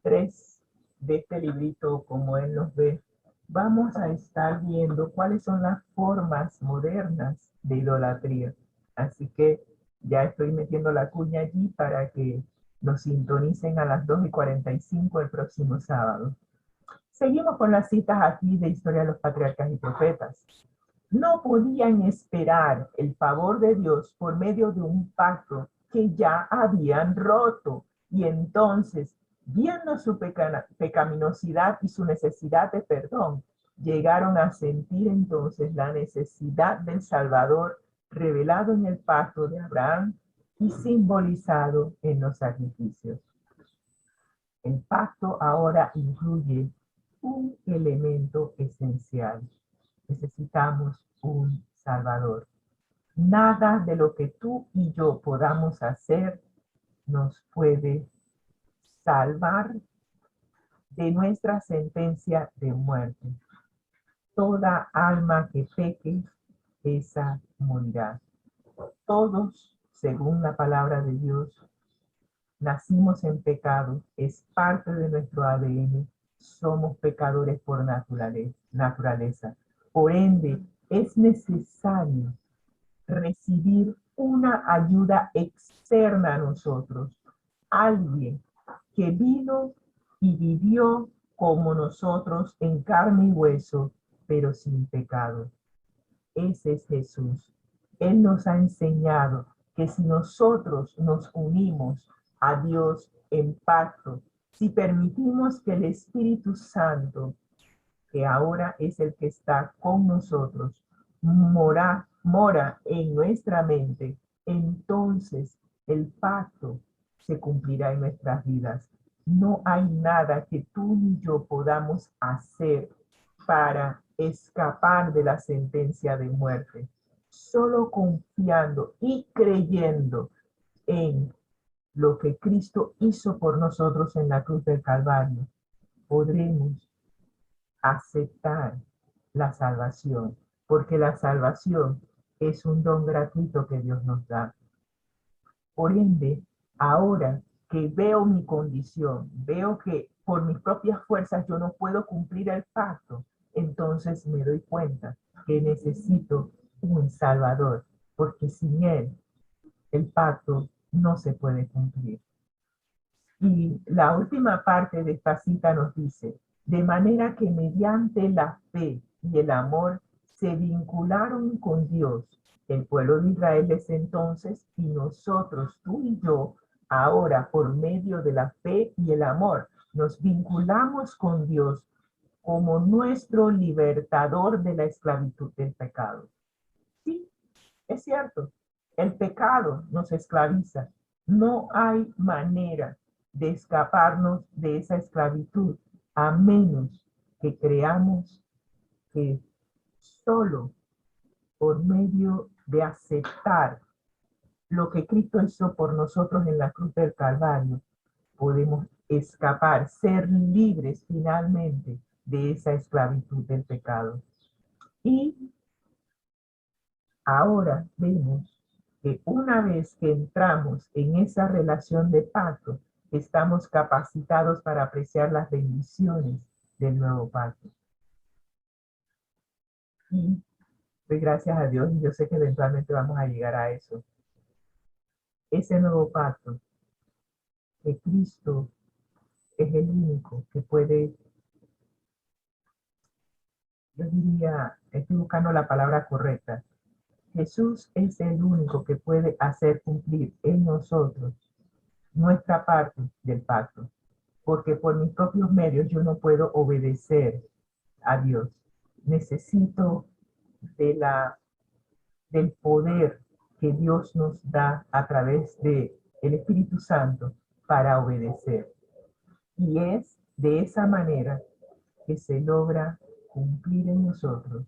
3 de este librito, como Él nos ve, vamos a estar viendo cuáles son las formas modernas de idolatría. Así que ya estoy metiendo la cuña allí para que nos sintonicen a las 2:45 el próximo sábado. Seguimos con las citas aquí de Historia de los Patriarcas y Profetas. No podían esperar el favor de Dios por medio de un pacto que ya habían roto. Y entonces, viendo su pecaminosidad y su necesidad de perdón, llegaron a sentir entonces la necesidad del Salvador revelado en el pacto de Abraham y simbolizado en los sacrificios. El pacto ahora incluye un elemento esencial. Necesitamos un Salvador. Nada de lo que tú y yo podamos hacer nos puede salvar de nuestra sentencia de muerte. Toda alma que peque, esa morirá. Todos, según la palabra de Dios, nacimos en pecado, es parte de nuestro ADN, somos pecadores por naturaleza. Por ende, es necesario recibir una ayuda externa a nosotros, alguien que vino y vivió como nosotros en carne y hueso, pero sin pecado. Ese es Jesús. Él nos ha enseñado que si nosotros nos unimos a Dios en pacto, si permitimos que el Espíritu Santo, que ahora es el que está con nosotros, mora en nuestra mente, entonces el pacto se cumplirá en nuestras vidas. No hay nada que tú ni yo podamos hacer para escapar de la sentencia de muerte. Solo confiando y creyendo en lo que Cristo hizo por nosotros en la cruz del Calvario, podremos aceptar la salvación, porque la salvación es un don gratuito que Dios nos da. Por ende, ahora que veo mi condición, veo que por mis propias fuerzas yo no puedo cumplir el pacto, entonces me doy cuenta que necesito un Salvador, porque sin Él el pacto no se puede cumplir. Y la última parte de esta cita nos dice: de manera que mediante la fe y el amor se vincularon con Dios. El pueblo de Israel desde entonces y nosotros, tú y yo, ahora por medio de la fe y el amor, nos vinculamos con Dios como nuestro libertador de la esclavitud del pecado. Sí, es cierto, el pecado nos esclaviza. No hay manera de escaparnos de esa esclavitud a menos que creamos que solo por medio de aceptar lo que Cristo hizo por nosotros en la cruz del Calvario, podemos escapar, ser libres finalmente de esa esclavitud del pecado. Y ahora vemos que una vez que entramos en esa relación de pacto, estamos capacitados para apreciar las bendiciones del nuevo pacto. Y doy gracias a Dios, y yo sé que eventualmente vamos a llegar a eso. Ese nuevo pacto, que Cristo es el único que puede, yo diría, estoy buscando la palabra correcta. Jesús es el único que puede hacer cumplir en nosotros nuestra parte del pacto, porque por mis propios medios yo no puedo obedecer a Dios. Necesito del poder que Dios nos da a través de el Espíritu Santo para obedecer. Y es de esa manera que se logra cumplir en nosotros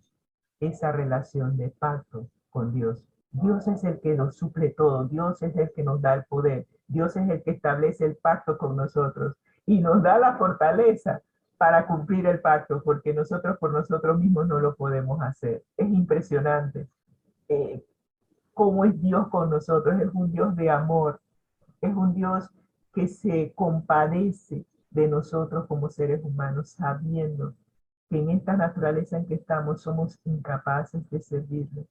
esa relación de pacto con Dios. Dios es el que nos suple todo, Dios es el que nos da el poder, Dios es el que establece el pacto con nosotros y nos da la fortaleza para cumplir el pacto, porque nosotros por nosotros mismos no lo podemos hacer. Es impresionante cómo es Dios con nosotros, es un Dios de amor, es un Dios que se compadece de nosotros como seres humanos, sabiendo que en esta naturaleza en que estamos somos incapaces de servirle.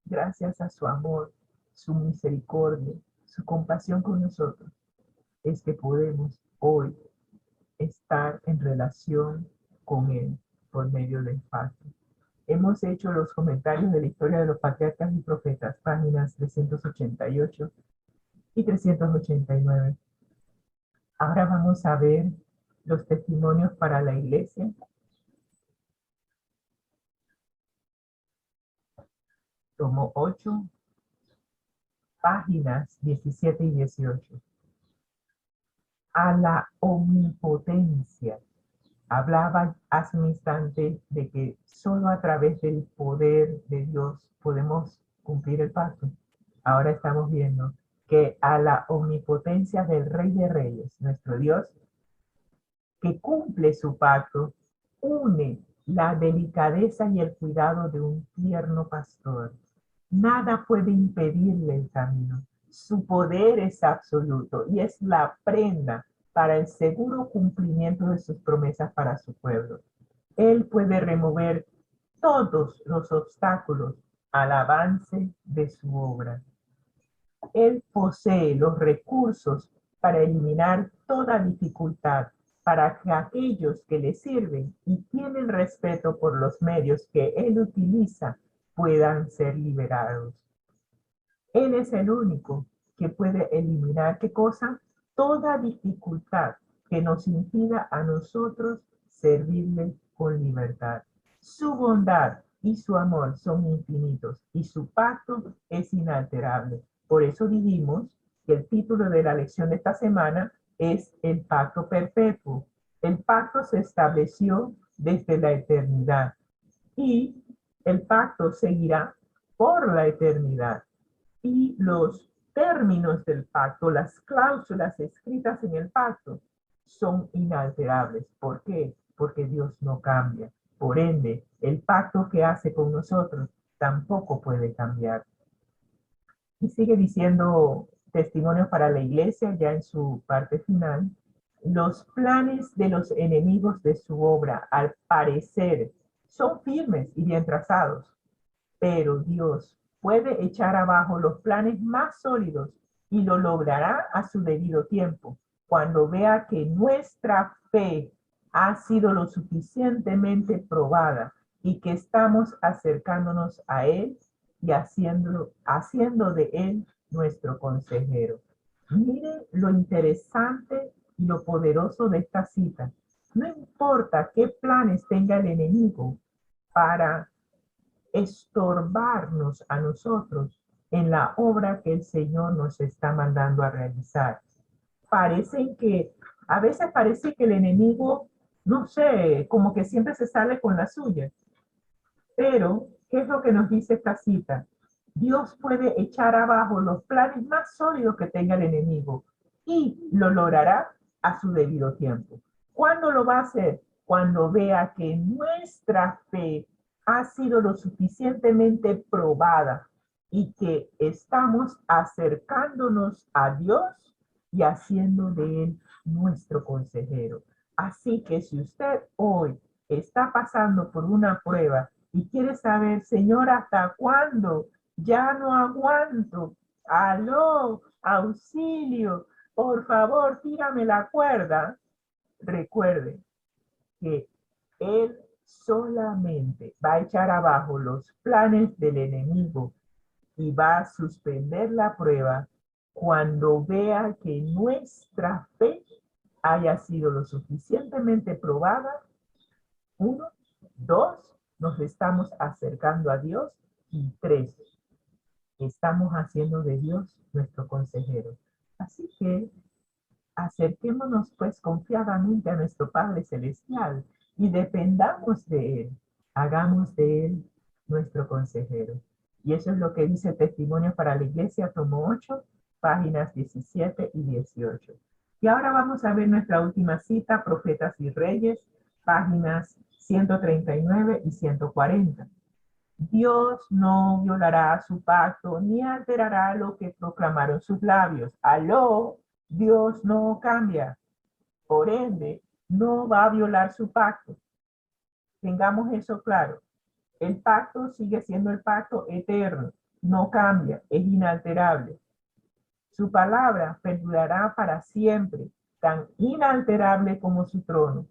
Gracias a su amor, su misericordia, su compasión con nosotros, es que podemos hoy estar en relación con Él por medio del pacto. Hemos hecho los comentarios de la historia de los patriarcas y profetas, páginas 388 y 389. Ahora vamos a ver los testimonios para la iglesia. Tomo 8, páginas 17 y 18. A la omnipotencia. Hablaba hace un instante de que solo a través del poder de Dios podemos cumplir el pacto. Ahora estamos viendo que a la omnipotencia del Rey de Reyes, nuestro Dios, que cumple su pacto, une la delicadeza y el cuidado de un tierno pastor. Nada puede impedirle el camino. Su poder es absoluto y es la prenda para el seguro cumplimiento de sus promesas para su pueblo. Él puede remover todos los obstáculos al avance de su obra. Él posee los recursos para eliminar toda dificultad, para que aquellos que le sirven y tienen respeto por los medios que Él utiliza puedan ser liberados. Él es el único que puede eliminar, ¿qué cosa? Toda dificultad que nos impida a nosotros servirle con libertad. Su bondad y su amor son infinitos y su pacto es inalterable. Por eso dijimos que el título de la lección de esta semana es el pacto perpetuo. El pacto se estableció desde la eternidad y el pacto seguirá por la eternidad. Y los términos del pacto, las cláusulas escritas en el pacto, son inalterables. ¿Por qué? Porque Dios no cambia. Por ende, el pacto que hace con nosotros tampoco puede cambiar. Y sigue diciendo testimonios para la iglesia, ya en su parte final. Los planes de los enemigos de su obra, al parecer, son firmes y bien trazados, pero Dios puede echar abajo los planes más sólidos y lo logrará a su debido tiempo, cuando vea que nuestra fe ha sido lo suficientemente probada y que estamos acercándonos a Él y haciendo de Él nuestro consejero. Miren lo interesante y lo poderoso de esta cita. No importa qué planes tenga el enemigo para estorbarnos a nosotros en la obra que el Señor nos está mandando a realizar. A veces parece que el enemigo, no sé, como que siempre se sale con la suya. Pero, ¿qué es lo que nos dice esta cita? Dios puede echar abajo los planes más sólidos que tenga el enemigo y lo logrará a su debido tiempo. ¿Cuándo lo va a hacer? Cuando vea que nuestra fe ha sido lo suficientemente probada y que estamos acercándonos a Dios y haciendo de Él nuestro consejero. Así que si usted hoy está pasando por una prueba y quiere saber, Señor, ¿hasta cuándo? Ya no aguanto. Aló, auxilio, por favor, tírame la cuerda. Recuerde que Él solamente va a echar abajo los planes del enemigo y va a suspender la prueba cuando vea que nuestra fe haya sido lo suficientemente probada. 1, 2, nos estamos acercando a Dios. Y 3, estamos haciendo de Dios nuestro consejero. Así que acerquémonos pues confiadamente a nuestro Padre Celestial y dependamos de Él. Hagamos de Él nuestro consejero. Y eso es lo que dice Testimonio para la Iglesia, tomo 8, páginas 17 y 18. Y ahora vamos a ver nuestra última cita, Profetas y Reyes, páginas 139 y 140. Dios no violará su pacto ni alterará lo que proclamaron sus labios. Aló, Dios no cambia. Por ende, no va a violar su pacto. Tengamos eso claro. El pacto sigue siendo el pacto eterno. No cambia, es inalterable. Su palabra perdurará para siempre, tan inalterable como su trono.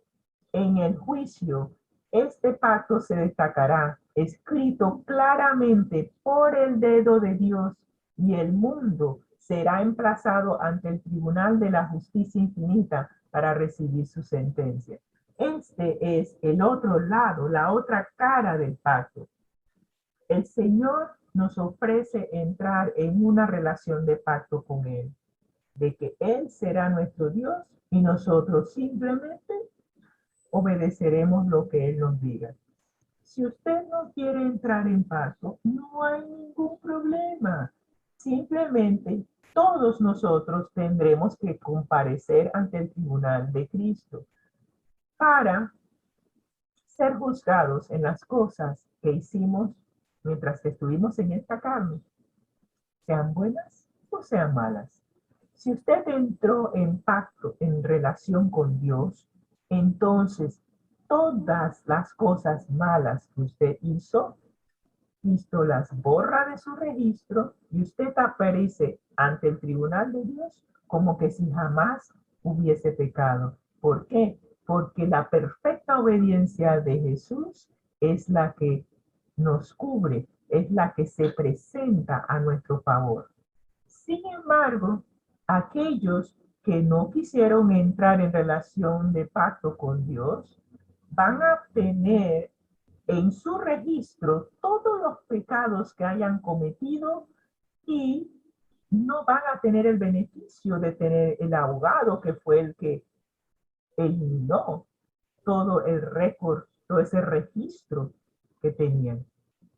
En el juicio, este pacto se destacará, escrito claramente por el dedo de Dios, y el mundo será emplazado ante el tribunal de la justicia infinita para recibir su sentencia. Este es el otro lado, la otra cara del pacto. El Señor nos ofrece entrar en una relación de pacto con Él, de que Él será nuestro Dios y nosotros simplemente obedeceremos lo que Él nos diga. Si usted no quiere entrar en pacto, no hay ningún problema. Simplemente todos nosotros tendremos que comparecer ante el tribunal de Cristo para ser juzgados en las cosas que hicimos mientras que estuvimos en esta carne, sean buenas o sean malas. Si usted entró en pacto, en relación con Dios, entonces todas las cosas malas que usted hizo, Cristo las borra de su registro y usted aparece ante el tribunal de Dios como que si jamás hubiese pecado. ¿Por qué? Porque la perfecta obediencia de Jesús es la que nos cubre, es la que se presenta a nuestro favor. Sin embargo, aquellos que no quisieron entrar en relación de pacto con Dios van a tener en su registro todos los pecados que hayan cometido y no van a tener el beneficio de tener el abogado que fue el que eliminó todo el récord, todo ese registro que tenían.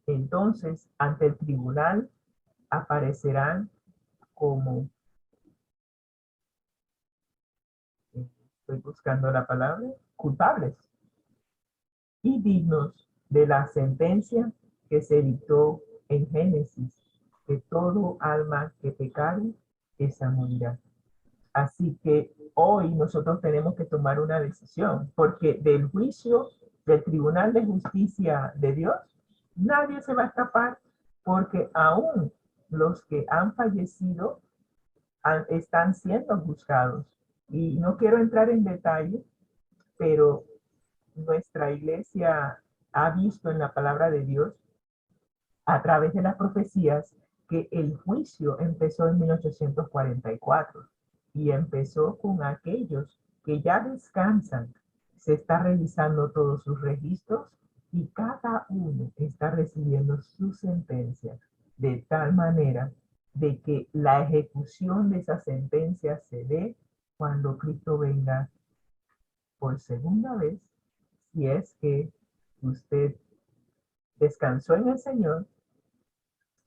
Entonces, ante el tribunal aparecerán como, estoy buscando la palabra, culpables y dignos de la sentencia que se dictó en Génesis, que todo alma que pecare, esa morirá. Así que hoy nosotros tenemos que tomar una decisión, porque del juicio del Tribunal de Justicia de Dios, nadie se va a escapar, porque aún los que han fallecido están siendo juzgados. Y no quiero entrar en detalle, pero nuestra iglesia ha visto en la palabra de Dios a través de las profecías que el juicio empezó en 1844 y empezó con aquellos que ya descansan. Se está revisando todos sus registros y cada uno está recibiendo su sentencia de tal manera de que la ejecución de esa sentencia se dé cuando Cristo venga por segunda vez, si es que usted descansó en el Señor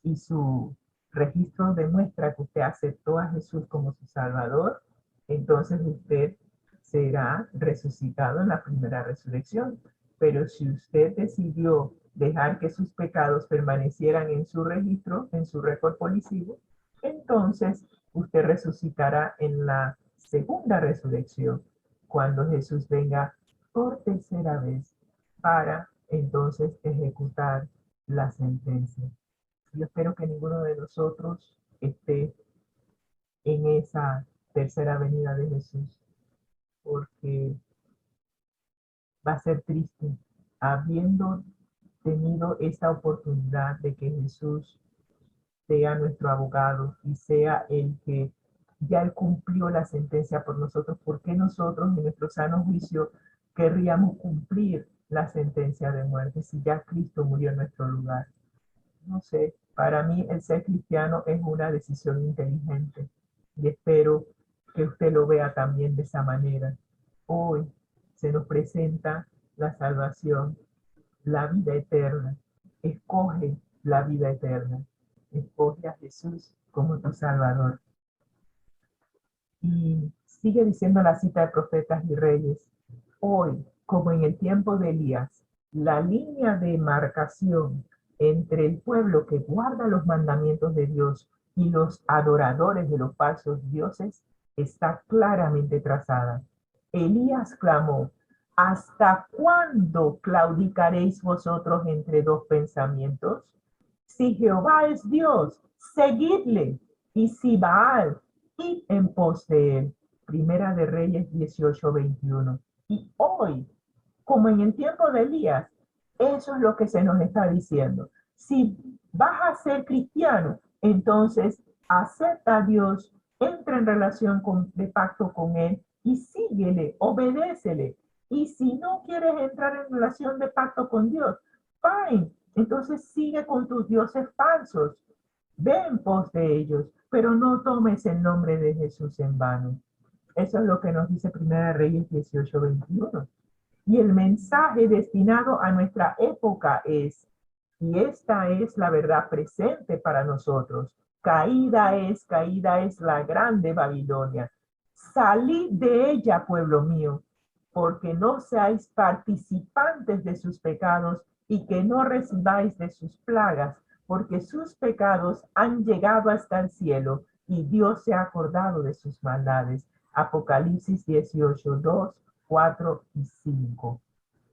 y su registro demuestra que usted aceptó a Jesús como su Salvador, entonces usted será resucitado en la primera resurrección. Pero si usted decidió dejar que sus pecados permanecieran en su registro, en su récord policivo, entonces usted resucitará en la segunda resurrección, cuando Jesús venga por tercera vez para entonces ejecutar la sentencia. Yo espero que ninguno de nosotros esté en esa tercera venida de Jesús, porque va a ser triste habiendo tenido esta oportunidad de que Jesús sea nuestro abogado y sea el que ya él cumplió la sentencia por nosotros. ¿Por qué nosotros en nuestro sano juicio querríamos cumplir la sentencia de muerte si ya Cristo murió en nuestro lugar? No sé, para mí el ser cristiano es una decisión inteligente y espero que usted lo vea también de esa manera. Hoy se nos presenta la salvación, la vida eterna. Escoge la vida eterna. Escoge a Jesús como tu Salvador. Y sigue diciendo la cita de Profetas y Reyes. Hoy, como en el tiempo de Elías, la línea de marcación entre el pueblo que guarda los mandamientos de Dios y los adoradores de los falsos dioses está claramente trazada. Elías clamó: ¿hasta cuándo claudicaréis vosotros entre dos pensamientos? Si Jehová es Dios, seguidle, y si Baal, id en pos de él. Primera de Reyes 18:21. Y hoy, como en el tiempo de Elías, eso es lo que se nos está diciendo. Si vas a ser cristiano, entonces acepta a Dios, entra en relación de pacto con Él y síguele, obedécele. Y si no quieres entrar en relación de pacto con Dios, fine, entonces sigue con tus dioses falsos. Ve en pos de ellos, pero no tomes el nombre de Jesús en vano. Eso es lo que nos dice Primera Reyes 18:21. Y el mensaje destinado a nuestra época es, y esta es la verdad presente para nosotros: caída es la grande Babilonia. Salid de ella, pueblo mío, porque no seáis participantes de sus pecados y que no recibáis de sus plagas, porque sus pecados han llegado hasta el cielo y Dios se ha acordado de sus maldades. Apocalipsis 18:2, 4 y 5.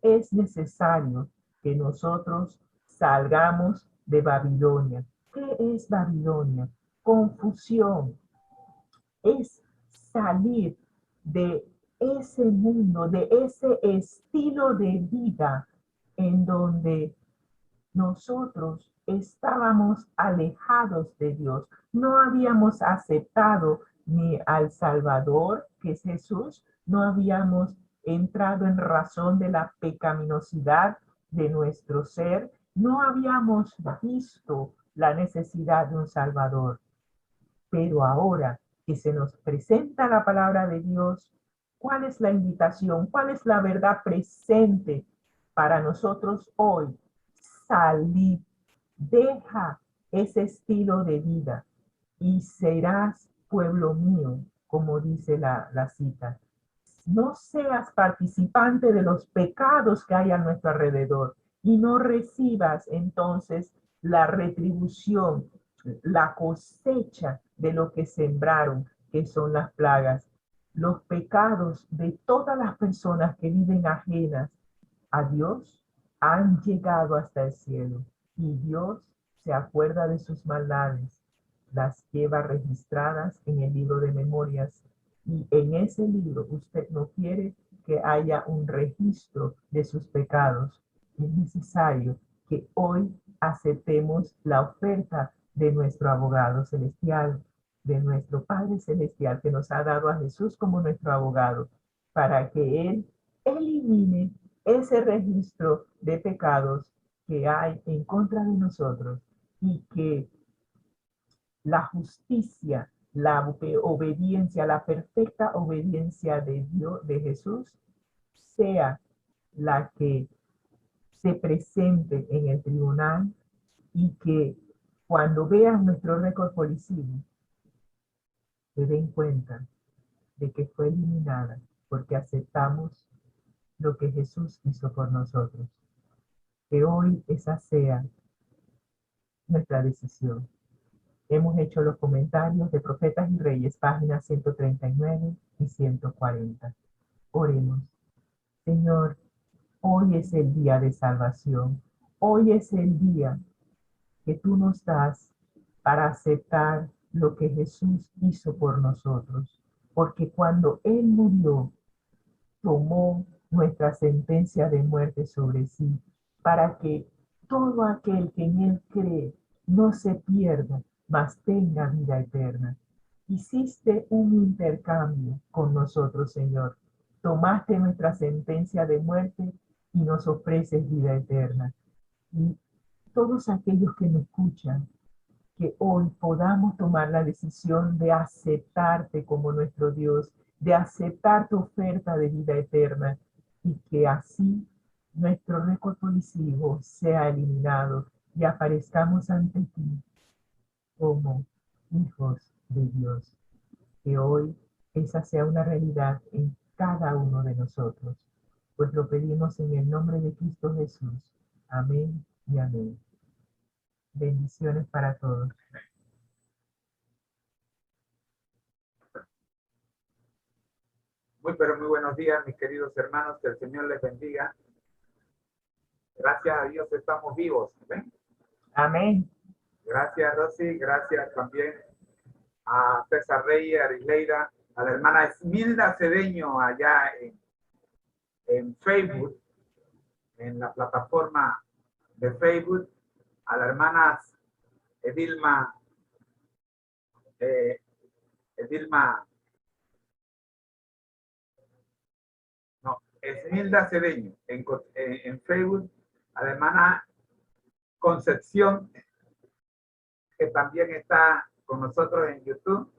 Es necesario que nosotros salgamos de Babilonia. ¿Qué es Babilonia? Confusión. Es salir de ese mundo, de ese estilo de vida en donde nosotros estábamos alejados de Dios. No habíamos aceptado ni al Salvador, que es Jesús, no habíamos entrado en razón de la pecaminosidad de nuestro ser, no habíamos visto la necesidad de un Salvador. Pero ahora que se nos presenta la palabra de Dios, ¿cuál es la invitación? ¿Cuál es la verdad presente para nosotros hoy? Salid, deja ese estilo de vida y serás pueblo mío, como dice la cita. No seas participante de los pecados que hay a nuestro alrededor y no recibas entonces la retribución, la cosecha de lo que sembraron, que son las plagas. Los pecados de todas las personas que viven ajenas a Dios han llegado hasta el cielo y Dios se acuerda de sus maldades, las lleva registradas en el libro de memorias y en ese libro usted no quiere que haya un registro de sus pecados. Es necesario que hoy aceptemos la oferta de nuestro abogado celestial, de nuestro Padre celestial, que nos ha dado a Jesús como nuestro abogado, para que Él elimine ese registro de pecados que hay en contra de nosotros y que la justicia, la obediencia, la perfecta obediencia de Dios, de Jesús, sea la que se presente en el tribunal y que cuando vean nuestro récord policial se den cuenta de que fue eliminada porque aceptamos lo que Jesús hizo por nosotros. Que hoy esa sea nuestra decisión. Hemos hecho los comentarios de Profetas y Reyes, páginas 139 y 140. Oremos. Señor, hoy es el día de salvación. Hoy es el día que tú nos das para aceptar lo que Jesús hizo por nosotros. Porque cuando Él murió, tomó nuestra sentencia de muerte sobre sí, para que todo aquel que en Él cree no se pierda, mas tenga vida eterna. Hiciste un intercambio con nosotros, Señor. Tomaste nuestra sentencia de muerte y nos ofreces vida eterna. Y todos aquellos que me escuchan, que hoy podamos tomar la decisión de aceptarte como nuestro Dios, de aceptar tu oferta de vida eterna y que así nuestro récord policivo sea eliminado y aparezcamos ante ti como hijos de Dios. Que hoy esa sea una realidad en cada uno de nosotros, pues lo pedimos en el nombre de Cristo Jesús. Amén y amén. Bendiciones para todos. Pero muy buenos días, mis queridos hermanos, que el Señor les bendiga. Gracias a Dios estamos vivos. ¿Ven? Amén. Gracias, Rosy. Gracias también a César Reyes, a Arileida, a la hermana Esmilda Cedeño allá en Facebook, en la plataforma de Facebook, a la hermana Edilma, Esmilda Cedeño en Facebook, a la hermana Concepción, que también está con nosotros en YouTube,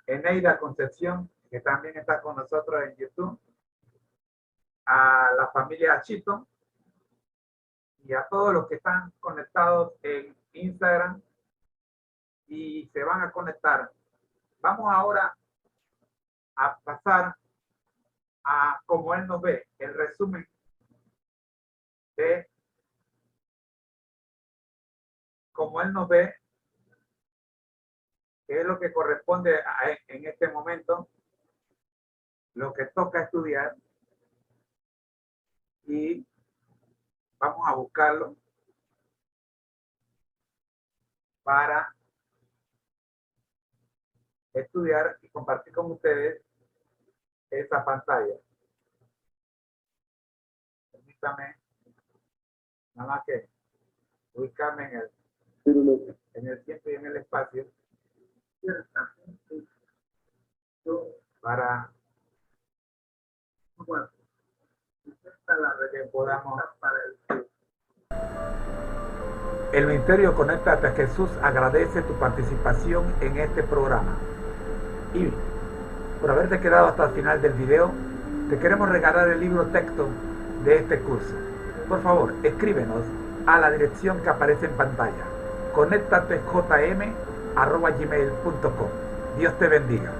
Eneida Concepción, que también está con nosotros en YouTube, a la familia Chito y a todos los que están conectados en Instagram y se van a conectar. Vamos ahora a pasar a cómo Él nos ve, el resumen de cómo Él nos ve, que es lo que corresponde en este momento, lo que toca estudiar, y vamos a buscarlo para estudiar y compartir con ustedes esa pantalla. Permítame nada más que ubicarme en el tiempo y en el espacio para que podamos el Ministerio Conéctate a Jesús agradece tu participación en este programa. Y por haberte quedado hasta el final del video, te queremos regalar el libro texto de este curso. Por favor, escríbenos a la dirección que aparece en pantalla, conéctatejm@gmail.com. Dios te bendiga.